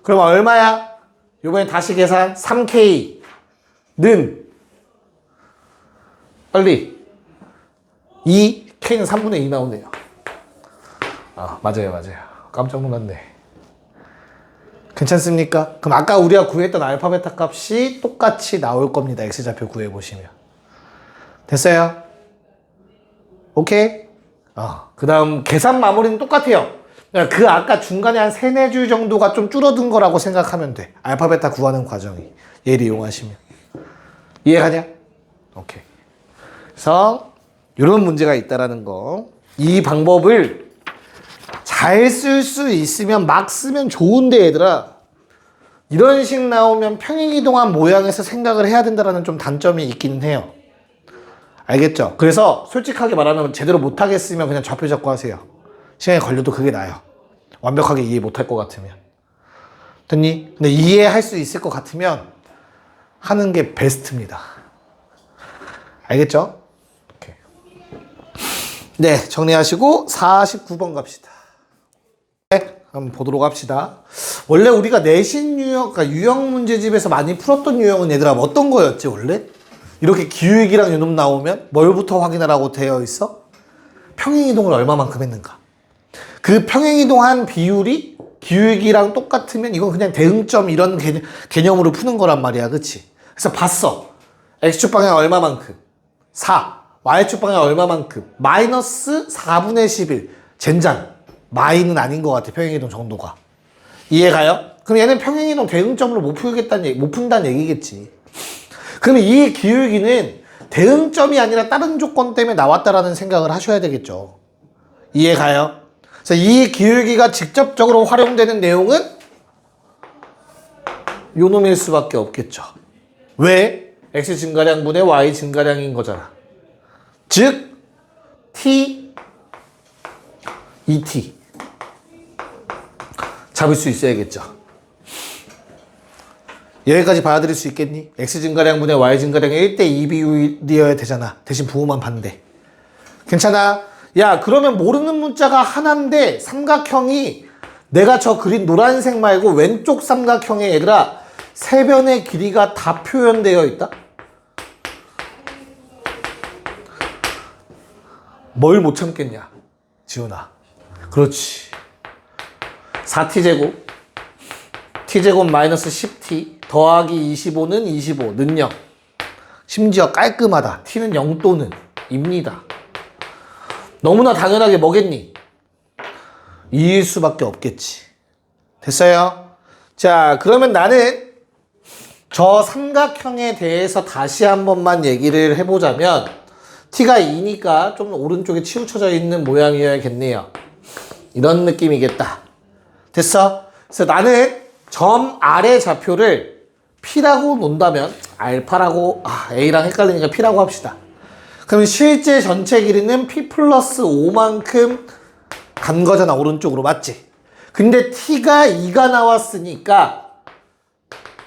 Speaker 1: 그럼 얼마야? 요번에 다시 계산. 3K는 빨리 2K는 3분의 2 나오네요. 아, 맞아요. 깜짝 놀랐네. 괜찮습니까? 그럼 아까 우리가 구했던 알파 베타 값이 똑같이 나올 겁니다. X좌표 구해보시면. 됐어요? 오케이? 그 다음 계산 마무리는 똑같아요. 그 아까 중간에 한 3, 4줄 정도가 좀 줄어든 거라고 생각하면 돼. 알파 베타 구하는 과정이. 얘를 이용하시면. 이해가냐? 오케이. 그래서 이런 문제가 있다라는 거. 이 방법을 잘 쓸 수 있으면 막 쓰면 좋은데 얘들아. 이런 식 나오면 평행이동한 모양에서 생각을 해야 된다는 좀 단점이 있긴 해요. 알겠죠? 그래서 솔직하게 말하면 제대로 못하겠으면 그냥 좌표 잡고 하세요. 시간이 걸려도 그게 나아요. 완벽하게 이해 못할 것 같으면. 됐니? 근데 이해할 수 있을 것 같으면 하는 게 베스트입니다. 알겠죠? 오케이. 네, 정리하시고 49번 갑시다. 네, 한번 보도록 합시다. 원래 우리가 내신 유형, 그러니까 유형 문제집에서 많이 풀었던 유형은 얘들아 어떤 거였지 원래? 이렇게 기울기랑 요놈 나오면 뭘부터 확인하라고 되어 있어? 평행이동을 얼마만큼 했는가. 그 평행이동한 비율이 기울기랑 똑같으면 이건 그냥 대응점 이런 개념으로 푸는 거란 말이야. 그치? 그래서 봤어. X축 방향 얼마만큼? 4. Y축 방향 얼마만큼? 마이너스 4분의 11. 젠장. 마이는 아닌 것 같아. 평행이동 정도가. 이해가요? 그럼 얘는 평행이동 대응점으로 못 푼다는 얘기겠지. 그러면 이 기울기는 대응점이 아니라 다른 조건 때문에 나왔다라는 생각을 하셔야 되겠죠. 이해가요? 그래서 이 기울기가 직접적으로 활용되는 내용은 요 놈일 수밖에 없겠죠. 왜? X 증가량분의 Y 증가량인 거잖아. 즉 T, 2T 잡을 수 있어야겠죠. 여기까지 받아들일 수 있겠니? X 증가량분의 Y 증가량의 1대2 비율이어야 되잖아. 대신 부호만 봤는데. 괜찮아? 야, 그러면 모르는 문자가 하나인데 삼각형이 내가 저 그린 노란색 말고 왼쪽 삼각형에 얘들아 세 변의 길이가 다 표현되어 있다? 뭘 못 참겠냐? 지훈아. 그렇지. 4t제곱 t제곱 마이너스 10t 더하기 25는 25 능력. 심지어 깔끔하다. t는 0또는 입니다. 너무나 당연하게 뭐겠니? 2일 수밖에 없겠지. 됐어요? 자, 그러면 나는 저 삼각형에 대해서 다시 한 번만 얘기를 해보자면 t가 2니까 좀 오른쪽에 치우쳐져 있는 모양이어야겠네요. 이런 느낌이겠다. 됐어? 그래서 나는 점 아래 좌표를 P라고 논다면 알파라고 A랑 헷갈리니까 P라고 합시다. 그러면 실제 전체 길이는 P 플러스 5만큼 간 거잖아. 오른쪽으로. 맞지? 근데 T가 2가 나왔으니까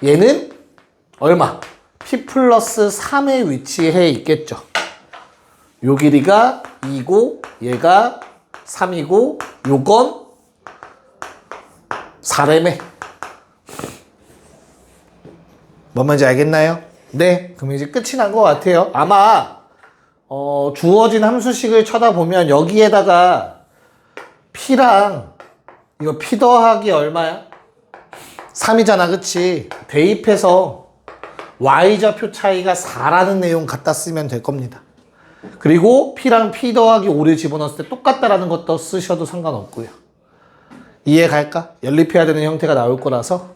Speaker 1: 얘는 얼마? P 플러스 3에 위치해 있겠죠. 요 길이가 2고 얘가 3이고 요건 4래매. 뭔 말인지 알겠나요? 네. 그럼 이제 끝이 난 것 같아요. 아마 주어진 함수식을 쳐다보면 여기에다가 P랑 이거 P 더하기 얼마야? 3이잖아. 그치? 대입해서 Y좌표 차이가 4라는 내용 갖다 쓰면 될 겁니다. 그리고 P랑 P 더하기 5를 집어넣었을 때 똑같다라는 것도 쓰셔도 상관없고요. 이해 갈까? 연립해야 되는 형태가 나올 거라서.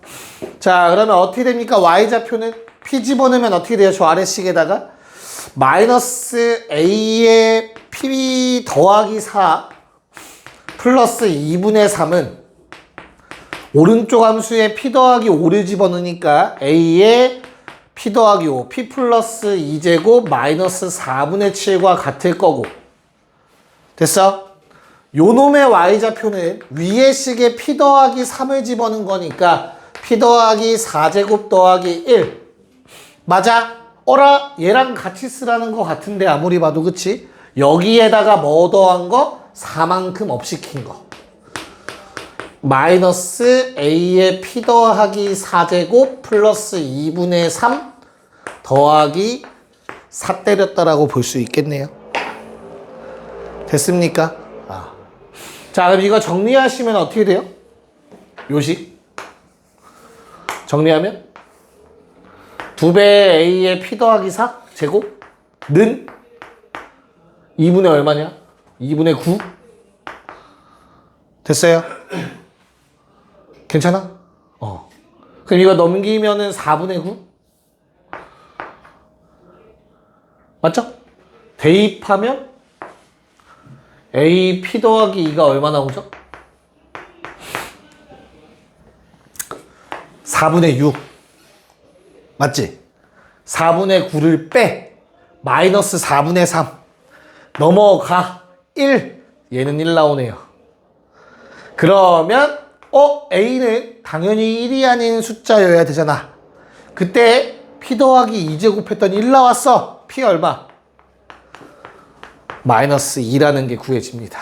Speaker 1: 자, 그러면 어떻게 됩니까? Y좌표는 P 집어넣으면 어떻게 돼요? 저 아래식에다가 마이너스 A의 P 더하기 4 플러스 2분의 3은 오른쪽 함수에 P 더하기 5를 집어넣으니까 A의 P 더하기 5, P 플러스 2제곱 마이너스 4분의 7과 같을 거고. 됐어? 요놈의 Y좌표는 위의 식에 P 더하기 3을 집어넣은 거니까 P 더하기 4제곱 더하기 1. 맞아? 어라? 얘랑 같이 쓰라는 거 같은데 아무리 봐도. 그치? 여기에다가 뭐 더한 거? 4만큼 업시킨 거. 마이너스 A의 P 더하기 4제곱 플러스 2분의 3 더하기 4 때렸다라고 볼 수 있겠네요. 됐습니까? 자, 그럼 이거 정리하시면 어떻게 돼요? 요식 정리하면 2배 A의 P 더하기 4 제곱는 2분의 얼마냐? 2분의 9. 됐어요? 괜찮아? 그럼 이거 넘기면은 4분의 9? 맞죠? 대입하면 A P 더하기 2가 얼마 나오죠? 4분의 6. 맞지? 4분의 9를 빼. 마이너스 4분의 3. 넘어가. 1. 얘는 1 나오네요. 그러면 A는 당연히 1이 아닌 숫자여야 되잖아. 그때 P 더하기 2제곱 했더니 1 나왔어. P 얼마? 마이너스 2라는 게 구해집니다.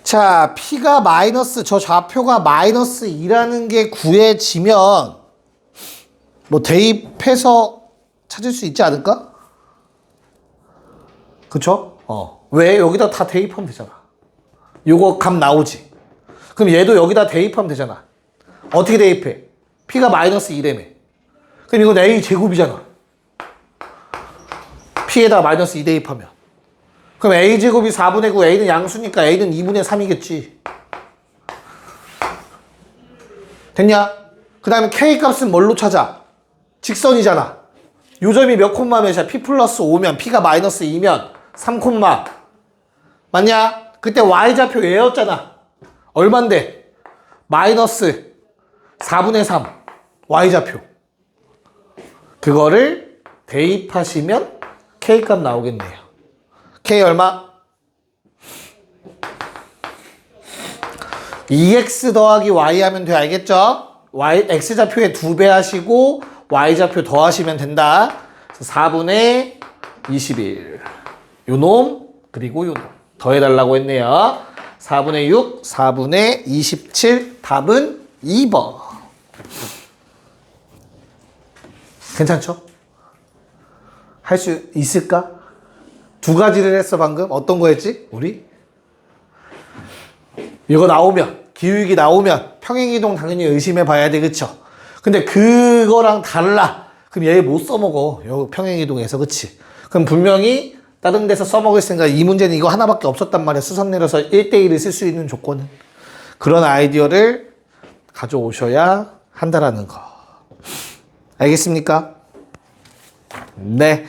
Speaker 1: 자, P가 마이너스, 저 좌표가 마이너스 2라는 게 구해지면 뭐 대입해서 찾을 수 있지 않을까? 그쵸? 왜? 여기다 다 대입하면 되잖아. 요거 값 나오지. 그럼 얘도 여기다 대입하면 되잖아. 어떻게 대입해? P가 마이너스 2라며. 그럼 이건 A 제곱이잖아. P에다 마이너스 2 대입하면. 그럼 A 제곱이 4분의 9, A는 양수니까 A는 2분의 3이겠지. 됐냐? 그 다음에 K 값은 뭘로 찾아? 직선이잖아. 요 점이 몇 콤마 몇이야? P 플러스 5면 P가 마이너스 2면 3 콤마. 맞냐? 그때 Y좌표 얘였잖아. 얼만데? 마이너스 4분의 3 Y좌표. 그거를 대입하시면 K값 나오겠네요. K 얼마? 2x 더하기 y 하면 돼. 알겠죠? x좌표에 2배 하시고 y좌표 더하시면 된다. 4분의 21. 요놈 그리고 요놈 더해달라고 했네요. 4분의 6, 4분의 27. 답은 2번. 괜찮죠? 할 수 있을까? 두 가지를 했어 방금. 어떤 거 했지? 우리? 이거 나오면, 기울기 나오면 평행이동 당연히 의심해 봐야 돼. 그쵸? 근데 그거랑 달라. 그럼 얘 못 써먹어. 요 평행이동에서. 그치? 그럼 분명히 다른 데서 써먹을 생각. 이 문제는 이거 하나밖에 없었단 말이야. 수선 내려서 1대1을 쓸 수 있는 조건은. 그런 아이디어를 가져오셔야 한다라는 거. 알겠습니까? 네.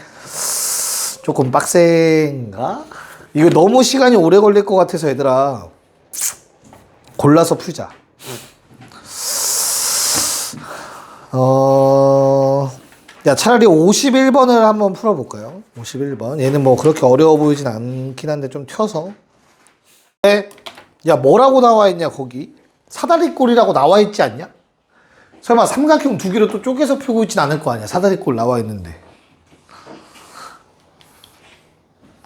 Speaker 1: 조금 빡센가? 이거 너무 시간이 오래 걸릴 것 같아서 얘들아 골라서 풀자. 야, 차라리 51번을 한번 풀어볼까요? 51번. 얘는 뭐 그렇게 어려워 보이진 않긴 한데 좀 튀어서. 야, 뭐라고 나와 있냐, 거기? 사다리꼴이라고 나와 있지 않냐? 설마 삼각형 두 개로 또 쪼개서 풀고 있진 않을 거 아니야. 사다리꼴 나와 있는데.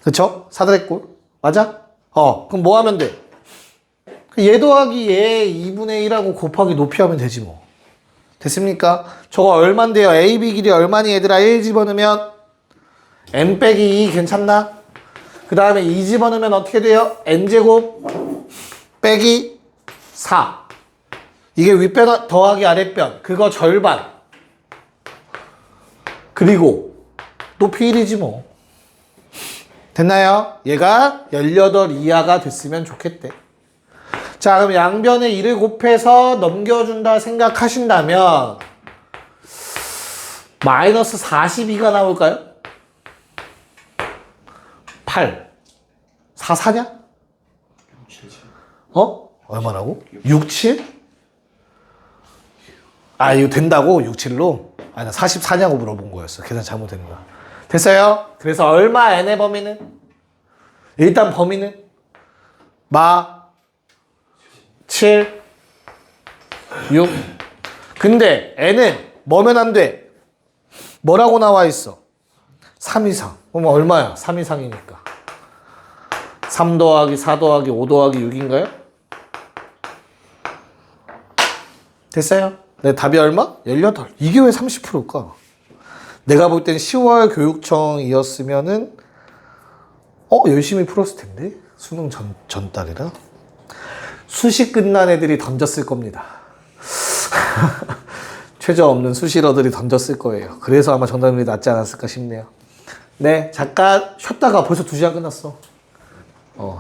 Speaker 1: 그쵸? 사다리꼴. 맞아? 그럼 뭐 하면 돼? 얘 더하기 얘 2분의 1하고 곱하기 높이 하면 되지 뭐. 됐습니까? 저거 얼만데요? AB 길이 얼마니 얘들아? 1 집어넣으면 n 빼기 2 괜찮나? 그 다음에 2 집어넣으면 어떻게 돼요? n제곱 빼기 4. 이게 윗변 더하기 아랫변. 그거 절반. 그리고 높이 1이지 뭐. 됐나요? 얘가 18 이하가 됐으면 좋겠대. 자, 그럼 양변에 2를 곱해서 넘겨준다 생각하신다면 마이너스 42가 나올까요? 8. 4, 4냐? 얼마라고? 6, 7? 아, 이거 된다고? 6, 7로? 아니, 나 44냐고 물어본 거였어. 계산 잘못된 거야. 됐어요? 그래서 얼마 n의 범위는? 일단 범위는? 7, 6. 근데 n은 뭐면 안 돼? 뭐라고 나와 있어? 3 이상. 그럼 얼마야? 3 이상이니까. 3 더하기 4 더하기 5 더하기 6인가요? 됐어요? 내 답이 얼마? 18. 이게 왜 30%일까? 내가 볼 땐 10월 교육청이었으면은 열심히 풀었을 텐데. 수능 전달이라. 수시 끝난 애들이 던졌을 겁니다. 최저 없는 수시러들이 던졌을 거예요. 그래서 아마 정답률이 낮지 않았을까 싶네요. 네, 잠깐 쉬었다가 벌써 2시간 끝났어.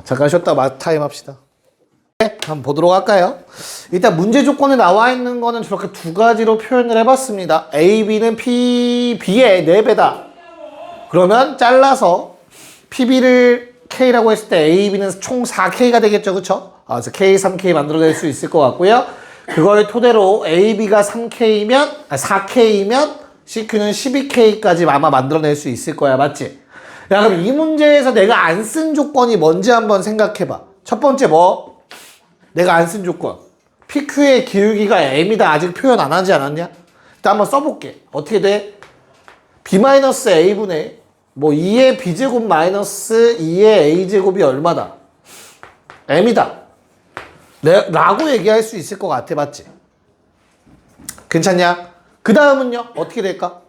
Speaker 1: 잠깐 쉬었다 마타임 합시다. 네, 한번 보도록 할까요? 일단 문제 조건에 나와 있는 거는 저렇게 두 가지로 표현을 해봤습니다. A, B는 B의 4배다. 그러면 잘라서 PB를 K라고 했을 때 A, B는 총 4K가 되겠죠, 그쵸? 그래서 K, 3K 만들어낼 수 있을 것 같고요. 그걸 토대로 A, B가 4K이면 CQ는 12K까지 아마 만들어낼 수 있을 거야, 맞지? 야, 그럼 이 문제에서 내가 안 쓴 조건이 뭔지 한번 생각해봐. 첫 번째 뭐? 내가 안 쓴 조건. PQ의 기울기가 M이다. 아직 표현 안 하지 않았냐? 일단 한번 써볼게. 어떻게 돼? B-A분의 2의 B제곱 마이너스 2의 A제곱이 얼마다? M이다. 라고 얘기할 수 있을 것 같아. 맞지? 괜찮냐? 그 다음은요? 어떻게 될까?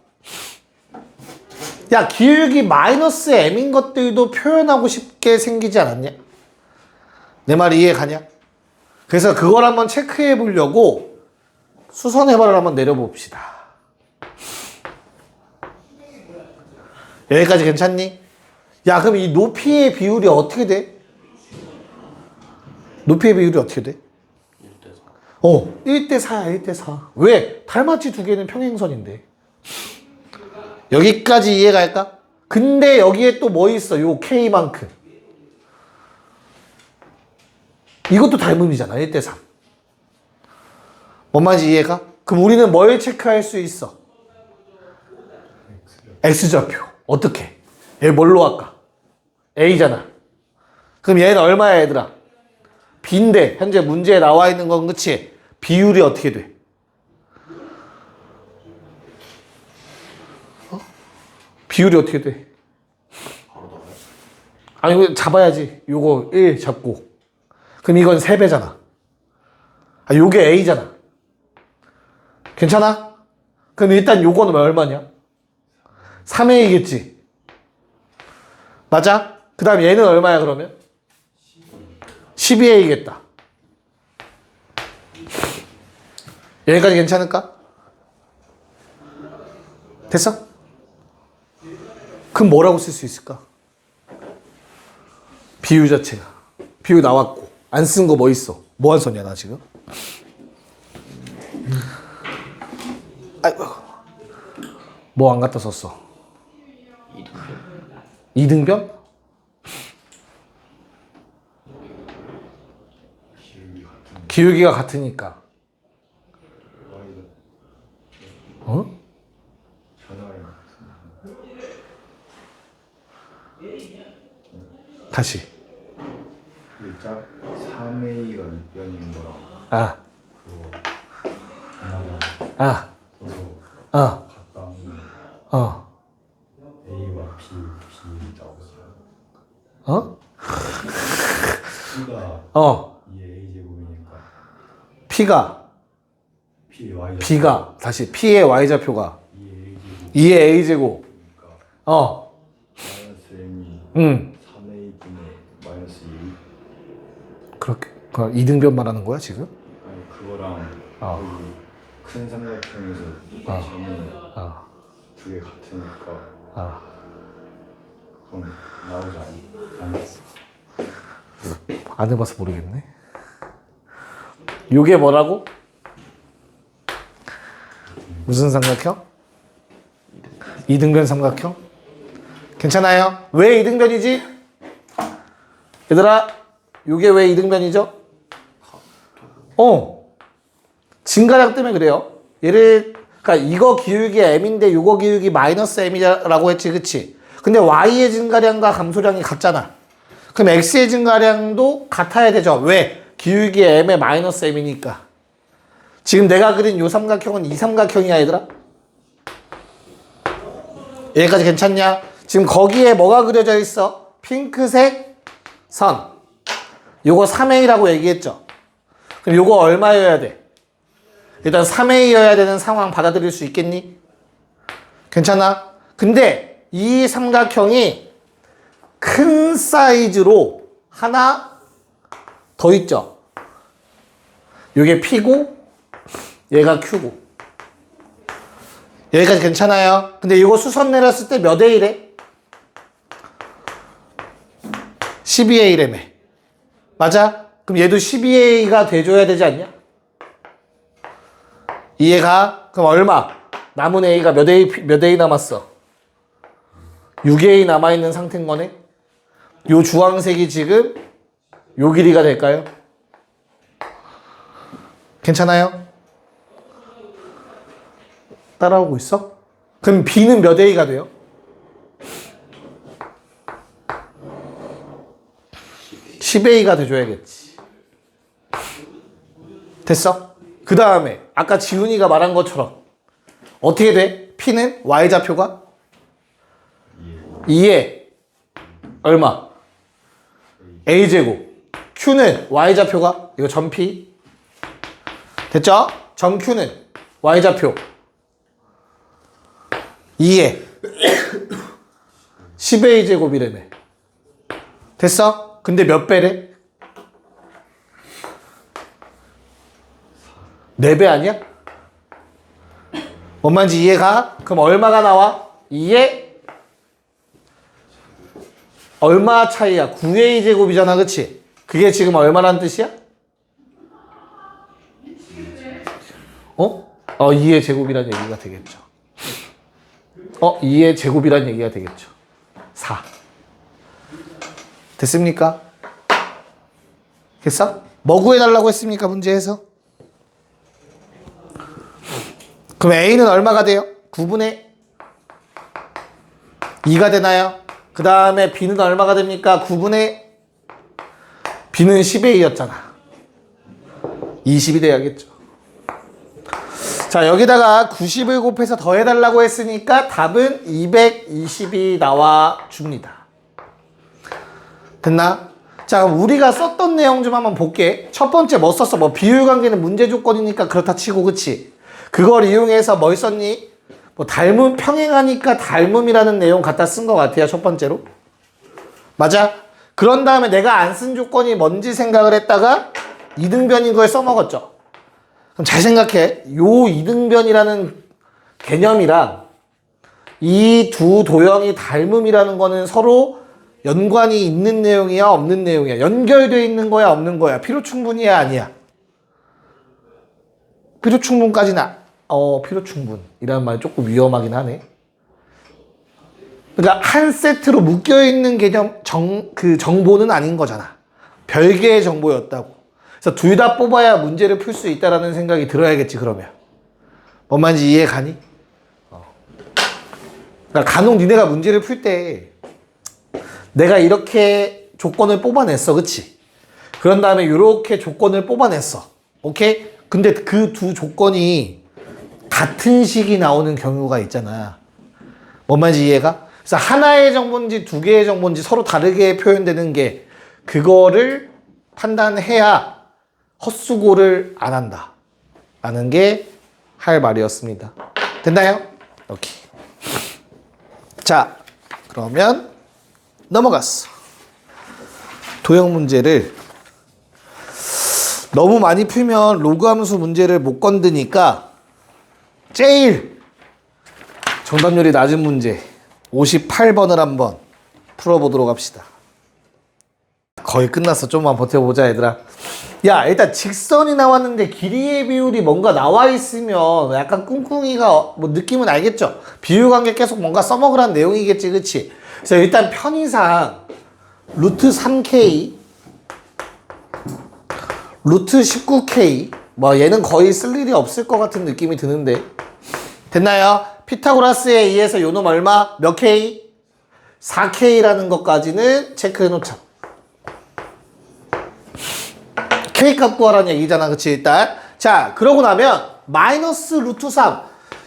Speaker 1: 야, 기울기 마이너스 M인 것들도 표현하고 싶게 생기지 않았냐? 내 말 이해 가냐? 그래서 그걸 한번 체크해 보려고 수선해발을 한번 내려봅시다. 여기까지 괜찮니? 야, 그럼 이 높이의 비율이 어떻게 돼? 높이의 비율이 어떻게 돼? 1대 4야, 1대 4. 왜? 달맞이 두 개는 평행선인데. 여기까지 이해갈까? 근데 여기에 또 뭐 있어? 요 K만큼. 이것도 닮음이잖아. 1대 3. 뭔 말인지 이해가? 그럼 우리는 뭘 체크할 수 있어? X좌표. 어떻게? 얘 뭘로 할까? A잖아. 그럼 얘는 얼마야, 얘들아? B인데 현재 문제에 나와 있는 건 그치? 비율이 어떻게 돼? 비율이 어떻게 돼? 아니, 이거 잡아야지. 요거 1 잡고. 그럼 이건 3배잖아. 요게 A잖아. 괜찮아? 그럼 일단 요거는 얼마냐? 3A겠지? 맞아? 그 다음 얘는 얼마야, 그러면? 12A겠다. 여기까지 괜찮을까? 됐어? 그럼 뭐라고 쓸 수 있을까? 비율 자체가. 비율 나왔고. 안 쓴 거 뭐 있어? 뭐 한 선이야, 나 지금? 아이고. 뭐 안 갖다 썼어? 이등변? 기울기가 같으니까. 어? 다시.
Speaker 3: 일자 3A가 6변인 거랑
Speaker 1: 아,
Speaker 3: 그거 하나가
Speaker 1: 아,
Speaker 3: 서로
Speaker 1: 어,
Speaker 3: 같다는
Speaker 1: 어,
Speaker 3: A와 B라고 써요.
Speaker 1: 어?
Speaker 3: P가
Speaker 1: 어.
Speaker 3: 2A 제곱이니까
Speaker 1: P가,
Speaker 3: P Y
Speaker 1: B가, 다시 P의 Y좌표가
Speaker 3: 2A 제곱
Speaker 1: 2의 A제곱.
Speaker 3: 그러니까
Speaker 1: 어,
Speaker 3: 마이너스 M이 3A 분의 마이너스 2
Speaker 1: 그렇게, 그 이등변 말하는 거야, 지금?
Speaker 3: 아니 그거랑
Speaker 1: 어.
Speaker 3: 거기 큰 삼각형에서 점이
Speaker 1: 어,
Speaker 3: 두 개 같으니까
Speaker 1: 어.
Speaker 3: 그럼 나오지 않았어.
Speaker 1: 안 해봐서 모르겠네. 요게 뭐라고? 무슨 삼각형? 이등변 삼각형? 괜찮아요? 왜 이등변이지? 얘들아, 요게 왜 이등변이죠? 증가량 때문에 그래요. 그러니까 이거 기울기 m인데 요거 기울기 마이너스 m이라고 했지, 그치? 근데 y의 증가량과 감소량이 같잖아. 그럼 x의 증가량도 같아야 되죠. 왜? 기울기 m의 마이너스 m이니까. 지금 내가 그린 요 삼각형은 이 삼각형이야, 얘들아. 여기까지 괜찮냐? 지금 거기에 뭐가 그려져 있어? 핑크색 선. 요거 3A라고 얘기했죠. 그럼 요거 얼마여야 돼? 일단 3A여야 되는 상황 받아들일 수 있겠니? 괜찮아? 근데 이 삼각형이 큰 사이즈로 하나 더 있죠. 요게 P고 얘가 Q고. 여기까지 괜찮아요? 근데 이거 수선 내렸을 때 몇 A래? 12A래매. 맞아? 그럼 얘도 12A가 돼줘야 되지 않냐? 이해가? 그럼 얼마? 남은 A가 몇 A 남았어? 6A 남아있는 상태인 거네? 요 주황색이 지금 요 길이가 될까요? 괜찮아요? 따라오고 있어? 그럼 B는 몇 A가 돼요? 10A가 돼줘야겠지. 됐어? 그 다음에 아까 지훈이가 말한 것처럼 어떻게 돼? P는 Y좌표가 2에 얼마? A제곱. Q는 Y좌표가 이거 점 P. 됐죠? 점 Q는 Y좌표 2에 10A제곱이라며. 됐어? 근데 몇 배래? 4배 아니야? 뭔 말인지 이해가? 그럼 얼마가 나와? 2에 얼마 차이야? 9A 제곱이잖아, 그치? 그게 지금 얼마란 뜻이야? 2의 제곱이란 얘기가 되겠죠. 2의 제곱이란 얘기가 되겠죠. 4. 됐습니까? 됐어? 뭐 구해달라고 했습니까, 문제에서? 그럼 A는 얼마가 돼요? 9분의 2가 되나요? 그 다음에 B는 얼마가 됩니까? 9분의 B는 10A였잖아. 20이 돼야겠죠. 자, 여기다가 90을 곱해서 더해달라고 했으니까 답은 220이 나와 줍니다. 됐나? 자, 그럼 우리가 썼던 내용 좀 한번 볼게. 첫 번째 뭐 썼어? 뭐 비율관계는 문제 조건이니까 그렇다 치고, 그치? 그걸 이용해서 뭘 썼니? 뭐 닮음, 평행하니까 닮음이라는 내용 갖다 쓴 것 같아요, 첫 번째로. 맞아? 그런 다음에 내가 안 쓴 조건이 뭔지 생각을 했다가 이등변인 걸 써먹었죠. 그럼 잘 생각해. 요 이등변이라는 개념이랑 이 두 도형이 닮음이라는 거는 서로 연관이 있는 내용이야, 없는 내용이야? 연결되어 있는 거야, 없는 거야? 필요충분이야, 아니야? 필요충분까지는 필요충분이라는 말이 조금 위험하긴 하네. 그러니까 한 세트로 묶여있는 개념, 그 정보는 아닌 거잖아. 별개의 정보였다고. 그래서 둘 다 뽑아야 문제를 풀 수 있다라는 생각이 들어야겠지, 그러면. 뭔 말인지 이해 가니? 그러니까 간혹 니네가 문제를 풀 때 내가 이렇게 조건을 뽑아냈어, 그치? 그런 다음에 이렇게 조건을 뽑아냈어, 오케이? 근데 그 두 조건이 같은 식이 나오는 경우가 있잖아. 뭔 말인지 이해가? 그래서 하나의 정보인지 두 개의 정보인지 서로 다르게 표현되는 게 그거를 판단해야 헛수고를 안 한다 라는 게 할 말이었습니다. 됐나요? 오케이. 자, 그러면 넘어갔어. 도형 문제를 너무 많이 풀면 로그 함수 문제를 못 건드니까 제일 정답률이 낮은 문제 58번을 한번 풀어보도록 합시다. 거의 끝났어. 좀만 버텨보자, 얘들아. 야, 일단 직선이 나왔는데 길이의 비율이 뭔가 나와 있으면 약간 꿍꿍이가 뭐 느낌은 알겠죠? 비율관계 계속 뭔가 써먹으라는 내용이겠지, 그치? 그래서 일단 편의상 루트 3K 루트 19K 뭐 얘는 거의 쓸 일이 없을 것 같은 느낌이 드는데 됐나요? 피타고라스에 의해서 요놈 얼마? 몇 K? 4K라는 것까지는 체크해 놓자. K 값 구하라는 얘기잖아, 그치? 일단 자, 그러고 나면 마이너스 루트 3.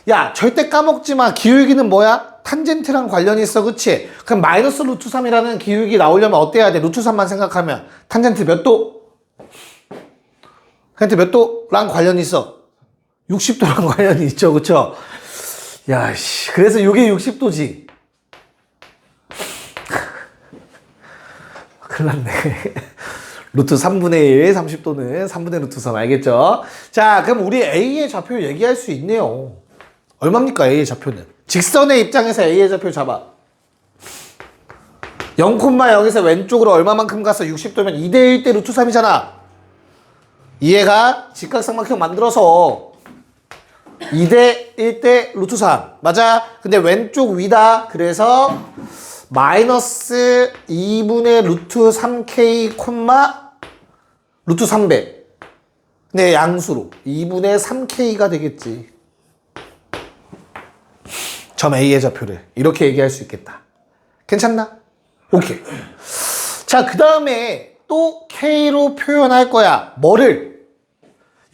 Speaker 1: 야, 절대 까먹지 마. 기울기는 뭐야? 탄젠트랑 관련이 있어, 그치? 그럼 마이너스 루트 3이라는 기울기 나오려면 어때야 돼? 루트 3만 생각하면 탄젠트 몇 도? 탄젠트 몇 도랑 관련이 있어? 60도랑 관련이 있죠, 그쵸? 야, 씨, 그래서 이게 60도지. 큰일 났네. 루트 3분의 1, 30도는 3분의 루트 3, 알겠죠? 자, 그럼 우리 A의 좌표 얘기할 수 있네요. 얼마입니까, A의 좌표는? 직선의 입장에서 A의 좌표 잡아. 0,0에서 왼쪽으로 얼마만큼 가서 60도면 2대 1대 루트 3이잖아. 이해가? 직각삼각형 만들어서 2대 1대 루트 3. 맞아? 근데 왼쪽 위다. 그래서 마이너스 2분의 루트 3K 콤마 루트 3배. 네, 양수로 2분의 3K가 되겠지. 점 A의 좌표를 이렇게 얘기할 수 있겠다. 괜찮나? 오케이. 자, 그 다음에 또 K로 표현할 거야. 뭐를?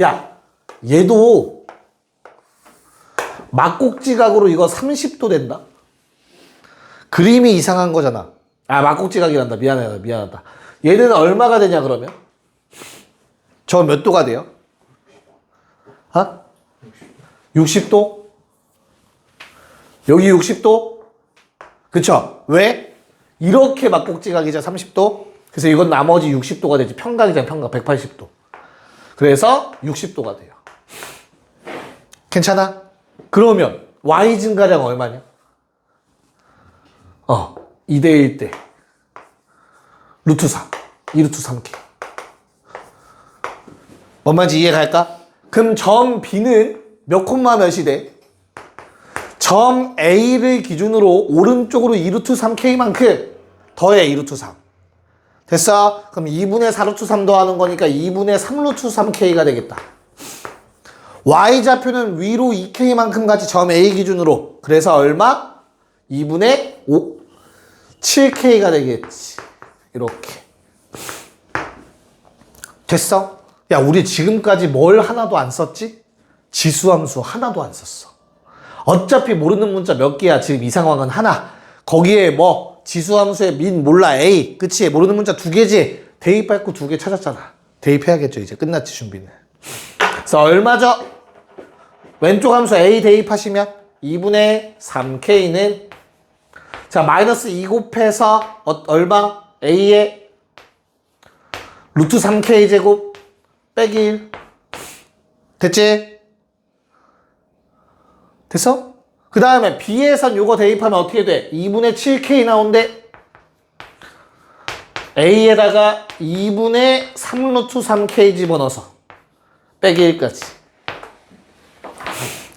Speaker 1: 야, 얘도 막곡지각으로 이거 30도 된다. 그림이 이상한 거잖아. 아, 막곡지각이란다. 미안하다. 얘는 얼마가 되냐, 그러면? 저 몇 도가 돼요? 60도? 여기 60도? 그쵸? 왜? 이렇게 막곡지각이죠, 30도? 그래서 이건 나머지 60도가 되지. 평각이잖아, 평각. 180도. 그래서 60도가 돼요. 괜찮아? 그러면 y 증가량 얼마냐? 2대 1대 루트 3. 2루트 3K. 뭔 말인지 이해갈까? 그럼 점 B는 몇 콤마 몇이 돼? 점 A를 기준으로 오른쪽으로 2루트 3K만큼 더해 2루트 3. 됐어? 그럼 2분의 4루트 3 더하는 거니까 2분의 3루트 3K가 되겠다. Y좌표는 위로 2K만큼 같이 점 A 기준으로. 그래서 얼마? 2분의 5. 7K가 되겠지. 이렇게. 됐어? 야, 우리 지금까지 뭘 하나도 안 썼지? 지수함수 하나도 안 썼어. 어차피 모르는 문자 몇 개야. 지금 이 상황은 하나. 거기에 뭐 지수함수의 민 몰라 A. 그치? 모르는 문자 2개지. 대입할 거 2개 찾았잖아. 대입해야겠죠. 이제 끝났지, 준비는. 그래서 얼마죠? 왼쪽 함수 A 대입하시면 2분의 3K는 자, 마이너스 2 곱해서 얼마? A의 루트 3K 제곱 빼기 1. 됐지? 됐어? 그 다음에 B에선 요거 대입하면 어떻게 돼? 2분의 7K 나온대. A에다가 2분의 3루트 3K 집어넣어서 빼기 1까지.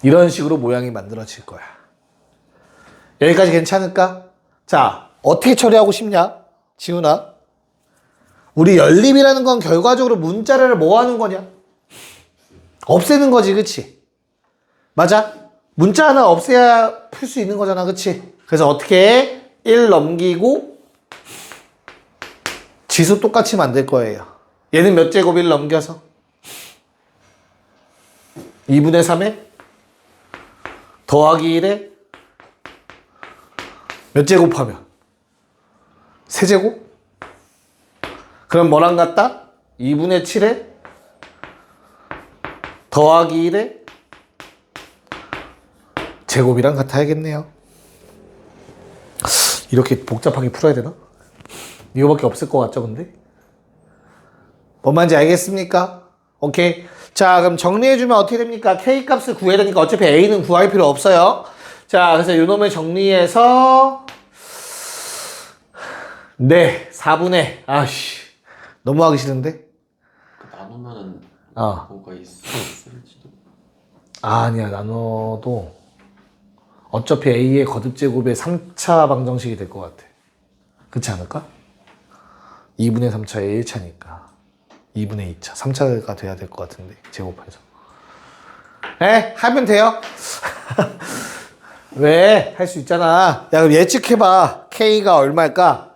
Speaker 1: 이런 식으로 모양이 만들어질 거야. 여기까지 괜찮을까? 자, 어떻게 처리하고 싶냐? 지훈아. 우리 연립이라는 건 결과적으로 문자를 뭐 하는 거냐? 없애는 거지, 그치? 맞아? 문자 하나 없애야 풀 수 있는 거잖아, 그치? 그래서 어떻게 해? 1 넘기고 지수 똑같이 만들 거예요. 얘는 몇 제곱 1 넘겨서? 2분의 3에 더하기 1에 몇 제곱하면? 세제곱? 그럼 뭐랑 같다? 2분의 7에 더하기 1에 제곱이랑 같아야겠네요. 이렇게 복잡하게 풀어야 되나? 이거밖에 없을 것 같죠, 근데? 뭔 말인지 알겠습니까? 오케이. 자, 그럼 정리해주면 어떻게 됩니까? K 값을 구해야 되니까 어차피 A는 구할 필요 없어요. 자, 그래서 이놈을 정리해서 네, 4분의 아씨 너무 하기 싫은데?
Speaker 2: 그 나누면은 뭐가 있을지도.
Speaker 1: 아니야, 나눠도 어차피 A의 거듭제곱의 3차 방정식이 될 것 같아. 그렇지 않을까? 2분의 3차의 1차니까 2분의 2차 3차가 돼야 될 것 같은데 제곱해서. 에? 하면 돼요. 왜? 할 수 있잖아. 야, 그럼 예측해봐. K가 얼마일까?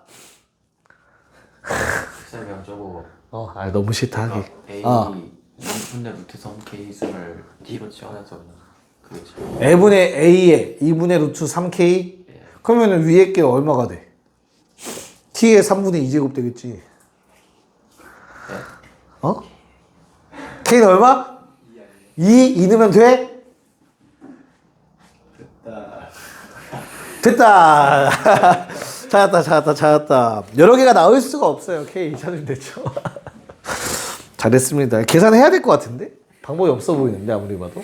Speaker 2: 쌤이랑 저거
Speaker 1: 너무 싫다 하기.
Speaker 2: A 2분의 루트 3K 을 D로 치환해서 그거지.
Speaker 1: A분의 A에 2분의 루트 3K? 그러면 위에 게 얼마가 돼? T의 3분의 2제곱 되겠지. 어? K는 얼마? 2 넣으면 돼? 됐다. 찾았다. 여러 개가 나올 수가 없어요. K 찾으면 되죠. 잘했습니다. 계산해야 될 것 같은데? 방법이 없어 보이는데, 아무리 봐도.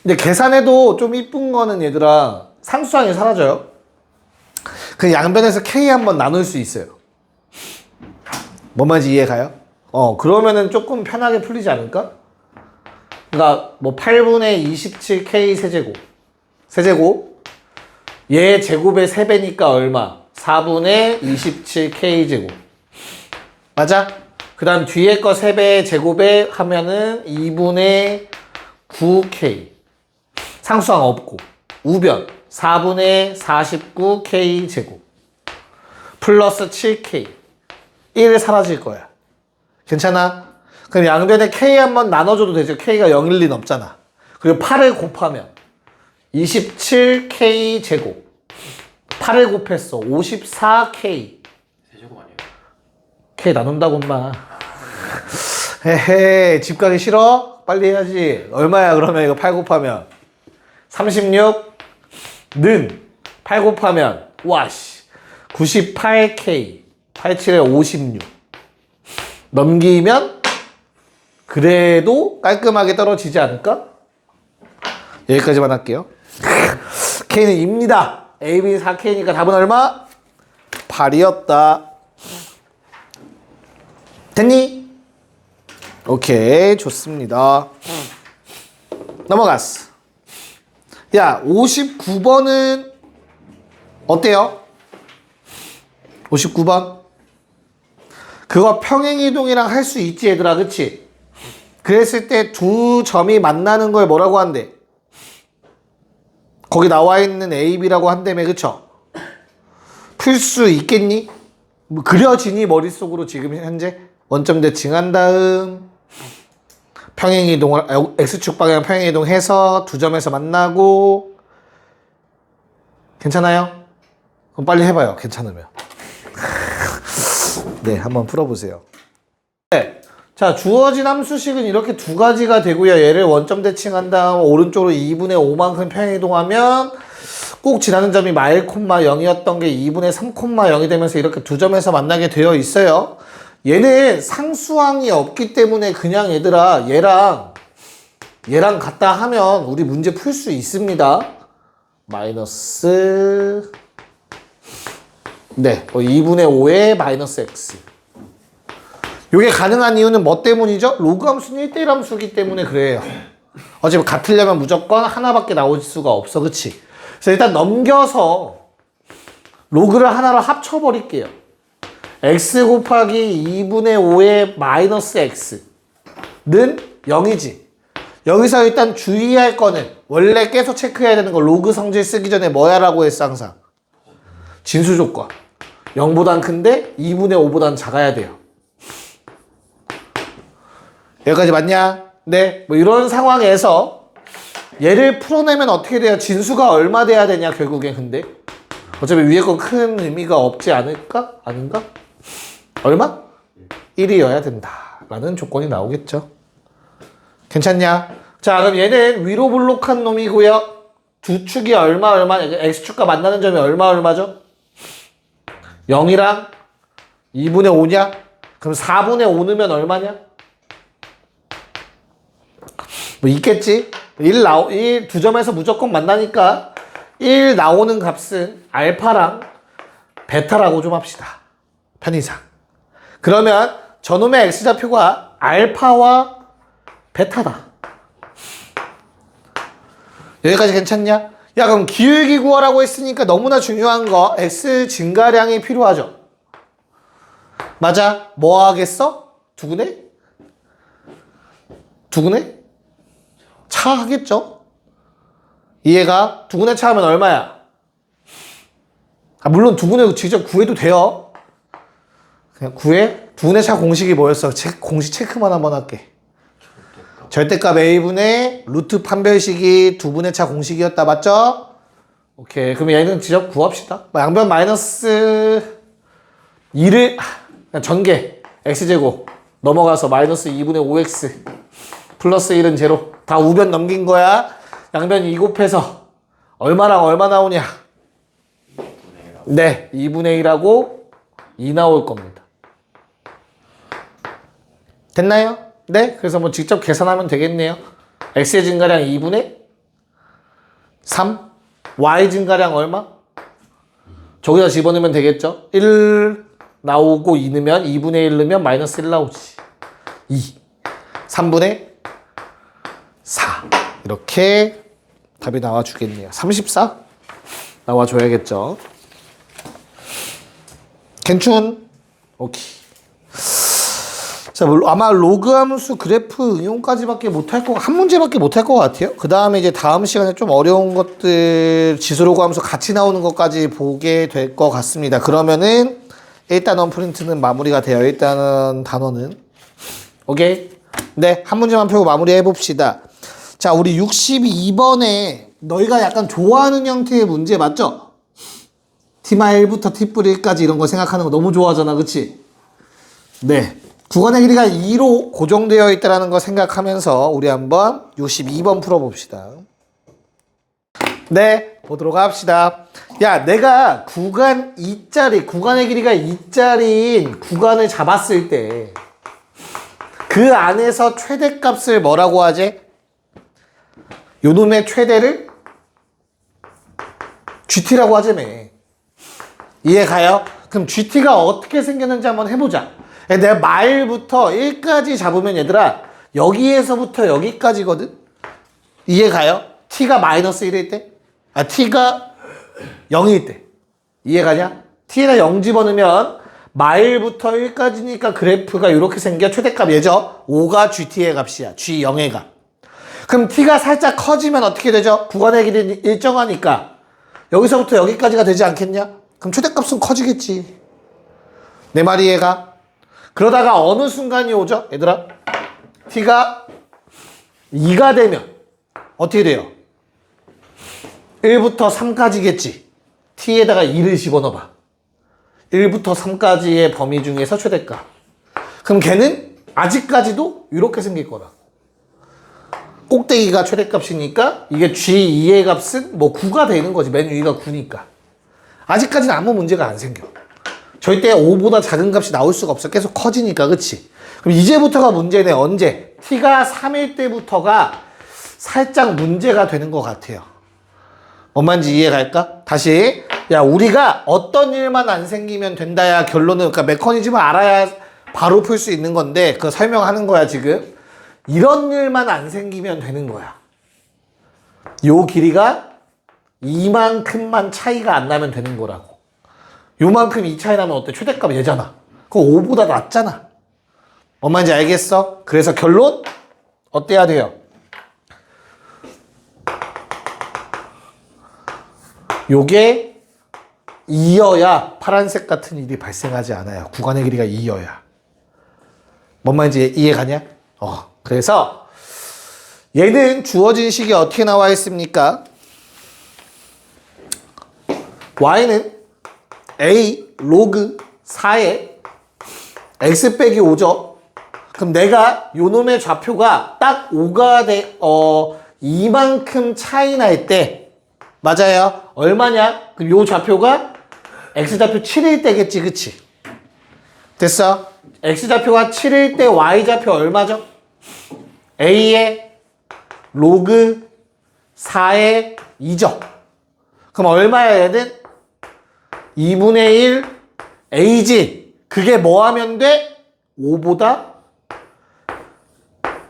Speaker 1: 근데 계산해도 좀 이쁜 거는 얘들아, 상수항이 사라져요. 그 양변에서 K 한번 나눌 수 있어요. 뭔 말인지 이해가요? 그러면은 조금 편하게 풀리지 않을까? 그러니까 뭐 8분의 27K 세제곱 얘 제곱의 3배니까 얼마? 4분의 27K 제곱. 맞아? 그 다음 뒤에 거 3배 제곱에 하면은 2분의 9K. 상수항 없고. 우변. 4분의 49K 제곱. 플러스 7K. 1 사라질 거야. 괜찮아? 그럼 양변에 K 한번 나눠줘도 되죠. K가 0일 리는 없잖아. 그리고 8을 곱하면 27K 제곱. 8을 곱했어. 54K.
Speaker 2: 세제곱 아니에요?
Speaker 1: K 나눈다고 엄마. 헤헤, 집 가기 싫어? 빨리 해야지. 얼마야 그러면 이거 8 곱하면 36는 8 곱하면 와씨 98K 87에 56 넘기면 그래도 깔끔하게 떨어지지 않을까? 여기까지만 할게요. K는 2입니다. A, B 4K니까 답은 얼마? 8이었다. 됐니? 오케이, 좋습니다. 넘어갔어. 야, 59번은 어때요? 59번? 그거 평행이동이랑 할 수 있지, 얘들아, 그치? 그랬을 때 두 점이 만나는 걸 뭐라고 한대? 거기 나와 있는 A, B라고 한다며, 그쵸? 풀 수 있겠니? 뭐 그려지니, 머릿속으로 지금 현재? 원점 대칭한 다음 평행이동을 X축 방향 평행이동해서 두 점에서 만나고. 괜찮아요? 그럼 빨리 해봐요. 괜찮으면. 네, 한번 풀어보세요. 네. 자, 주어진 함수식은 이렇게 두 가지가 되고요. 얘를 원점 대칭한 다음 오른쪽으로 2분의 5만큼 평행이동하면 꼭 지나는 점이 마일 콤마 0이었던 게 2분의 3 콤마 0이 되면서 이렇게 두 점에서 만나게 되어 있어요. 얘는 상수항이 없기 때문에 그냥 얘들아 얘랑 같다 하면 우리 문제 풀 수 있습니다. 마이너스 2분의 5에 마이너스 x. 이게 가능한 이유는 뭐 때문이죠? 로그 함수는 1대1 함수이기 때문에 그래요. 어차피 같으려면 무조건 하나밖에 나올 수가 없어, 그치? 그래서 일단 넘겨서 로그를 하나로 합쳐버릴게요. x 곱하기 2분의 5의 마이너스 x는 0이지. 여기서 일단 주의할 거는 원래 계속 체크해야 되는 거 로그 성질 쓰기 전에 뭐야 라고 했어 항상. 진수 조건. 0보단 큰데 2분의 5보단 작아야 돼요. 여기까지 맞냐? 네. 뭐 이런 상황에서 얘를 풀어내면 어떻게 돼요? 진수가 얼마 돼야 되냐 결국엔. 근데 어차피 위에 건 큰 의미가 없지 않을까? 아닌가? 얼마? 1이어야 된다 라는 조건이 나오겠죠. 괜찮냐? 자, 그럼 얘는 위로 블록한 놈이고요. 두 축이 얼마 x축과 만나는 점이 얼마죠? 0이랑 2분의 5냐? 그럼 4분의 5 넣으면 얼마냐? 뭐 있겠지? 1 두 점에서 무조건 만나니까 1 나오는 값은 알파랑 베타라고 좀 합시다. 편의상. 그러면 저놈의 x좌표가 알파와 베타다. 여기까지 괜찮냐? 야, 그럼 기울기 구하라고 했으니까 너무나 중요한 거 x 증가량이 필요하죠. 맞아? 뭐 하겠어? 두근해? 차 하겠죠? 이해가? 두근해 차 하면 얼마야? 물론 두근해 직접 구해도 돼요. 그냥 구해? 두근해 차 공식이 뭐였어? 공식 체크만 한번 할게. 절대값 a분의 루트 판별식이 두분의 차 공식이었다. 맞죠? 오케이. 그럼 얘는 직접 구합시다. 양변 마이너스 2를 전개 x제곱 넘어가서 마이너스 2분의 5x 플러스 1은 제로. 다 우변 넘긴 거야. 양변 2 곱해서 얼마랑 얼마 나오냐? 네, 2분의 1하고 2 나올 겁니다. 됐나요? 네, 그래서 뭐 직접 계산하면 되겠네요. x의 증가량 2분의 3, y 증가량 얼마? 저기다 집어넣으면 되겠죠? 1 나오고 2 넣으면 2분의 1 넣으면 마이너스 1 나오지. 2, 3분의 4 이렇게 답이 나와주겠네요. 34 나와줘야겠죠. 괜춘? 오케이. 자, 아마 로그 함수 그래프 응용까지밖에 못할 거, 한 문제밖에 못할 것 같아요. 그 다음에 이제 다음 시간에 좀 어려운 것들, 지수로그 함수 같이 나오는 것까지 보게 될 것 같습니다. 그러면은 일단 언프린트는 마무리가 돼요. 일단은 단어는. 오케이? 네, 한 문제만 펴고 마무리해 봅시다. 자, 우리 62번에 너희가 약간 좋아하는 형태의 문제 맞죠? T-1부터 T+1까지 이런 거 생각하는 거 너무 좋아하잖아. 그치? 네. 구간의 길이가 2로 고정되어 있다는 거 생각하면서 우리 한번 62번 풀어봅시다. 네, 보도록 합시다. 야, 내가 구간 2짜리, 구간의 길이가 2짜리인 구간을 잡았을 때 그 안에서 최대값을 뭐라고 하지? 요놈의 최대를 GT라고 하자며. 이해 가요? 그럼 GT가 어떻게 생겼는지 한번 해보자. 내가 말부터 1까지 잡으면 얘들아 여기에서부터 여기까지거든? 이해 가요? t가 마이너스 1일 때? t가 0일 때. 이해 가냐? t에다 0 집어넣으면 마일부터 1까지니까 그래프가 이렇게 생겨. 최대값 얘죠? 5가 GT의 값이야. G0의 값. 그럼 t가 살짝 커지면 어떻게 되죠? 구간의 길이 일정하니까 여기서부터 여기까지가 되지 않겠냐? 그럼 최대값은 커지겠지. 내 말이 이해가? 그러다가 어느 순간이 오죠? 얘들아 t가 2가 되면 어떻게 돼요? 1부터 3까지겠지. t에다가 2를 집어넣어봐. 1부터 3까지의 범위 중에서 최대값. 그럼 걔는 아직까지도 이렇게 생길 거다. 꼭대기가 최대값이니까 이게 G2의 값은 뭐 9가 되는 거지. 맨 위가 9니까. 아직까지는 아무 문제가 안 생겨. 절대 5보다 작은 값이 나올 수가 없어. 계속 커지니까. 그치? 그럼 이제부터가 문제네. 언제? t가 3일 때부터가 살짝 문제가 되는 것 같아요. 뭔 말인지 이해갈까? 다시. 야, 우리가 어떤 일만 안 생기면 된다야 결론은, 그러니까 메커니즘을 알아야 바로 풀 수 있는 건데 그거 설명하는 거야 지금. 이런 일만 안 생기면 되는 거야. 요 길이가 이만큼만 차이가 안 나면 되는 거라고. 요만큼 이 차이 나면 어때? 최대값 얘잖아. 그거 5보다 낮잖아. 뭔 말인지 알겠어? 그래서 결론 어때야 돼요? 요게 2여야 파란색 같은 일이 발생하지 않아요. 구간의 길이가 2여야. 뭔 말인지 이해가냐? 그래서 얘는 주어진 식이 어떻게 나와 있습니까? y는 a 로그 4에 x 빼기 5죠. 그럼 내가 요 놈의 좌표가 딱 5가 이만큼 차이 날 때, 맞아요. 얼마냐? 그럼 요 좌표가 x좌표 7일 때겠지, 그치? 됐어? x좌표가 7일 때 y좌표 얼마죠? a의 로그 4의 2죠. 그럼 얼마야 얘는? 2분의 1 a지. 그게 뭐 하면 돼? 5보다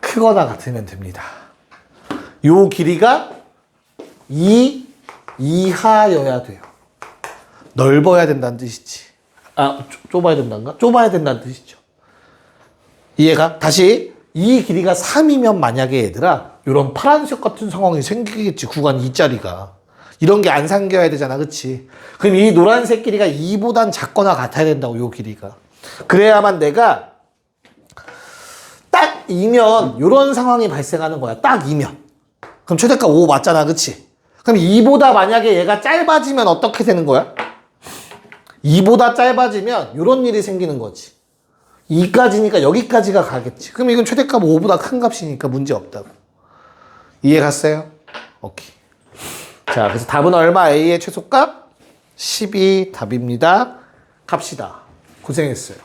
Speaker 1: 크거나 같으면 됩니다. 요 길이가 2 이하여야 돼요. 넓어야 된다는 뜻이지. 좁아야 된다는가? 좁아야 된다는 뜻이죠. 이해가? 다시 이 길이가 3이면 만약에 얘들아 요런 파란색 같은 상황이 생기겠지. 구간 2짜리가. 이런 게 안 생겨야 되잖아. 그치? 그럼 이 노란색 길이가 2보단 작거나 같아야 된다고 요 길이가. 그래야만 내가 딱 2면 요런 상황이 발생하는 거야. 딱 2면. 그럼 최대값 5 맞잖아. 그치? 그럼 2보다 만약에 얘가 짧아지면 어떻게 되는 거야? 2보다 짧아지면 요런 일이 생기는 거지. 2까지니까 여기까지가 가겠지. 그럼 이건 최대값 5보다 큰 값이니까 문제 없다고. 이해 갔어요? 오케이. 자, 그래서 답은 얼마? A의 최소값? 12 답입니다. 갑시다. 고생했어요.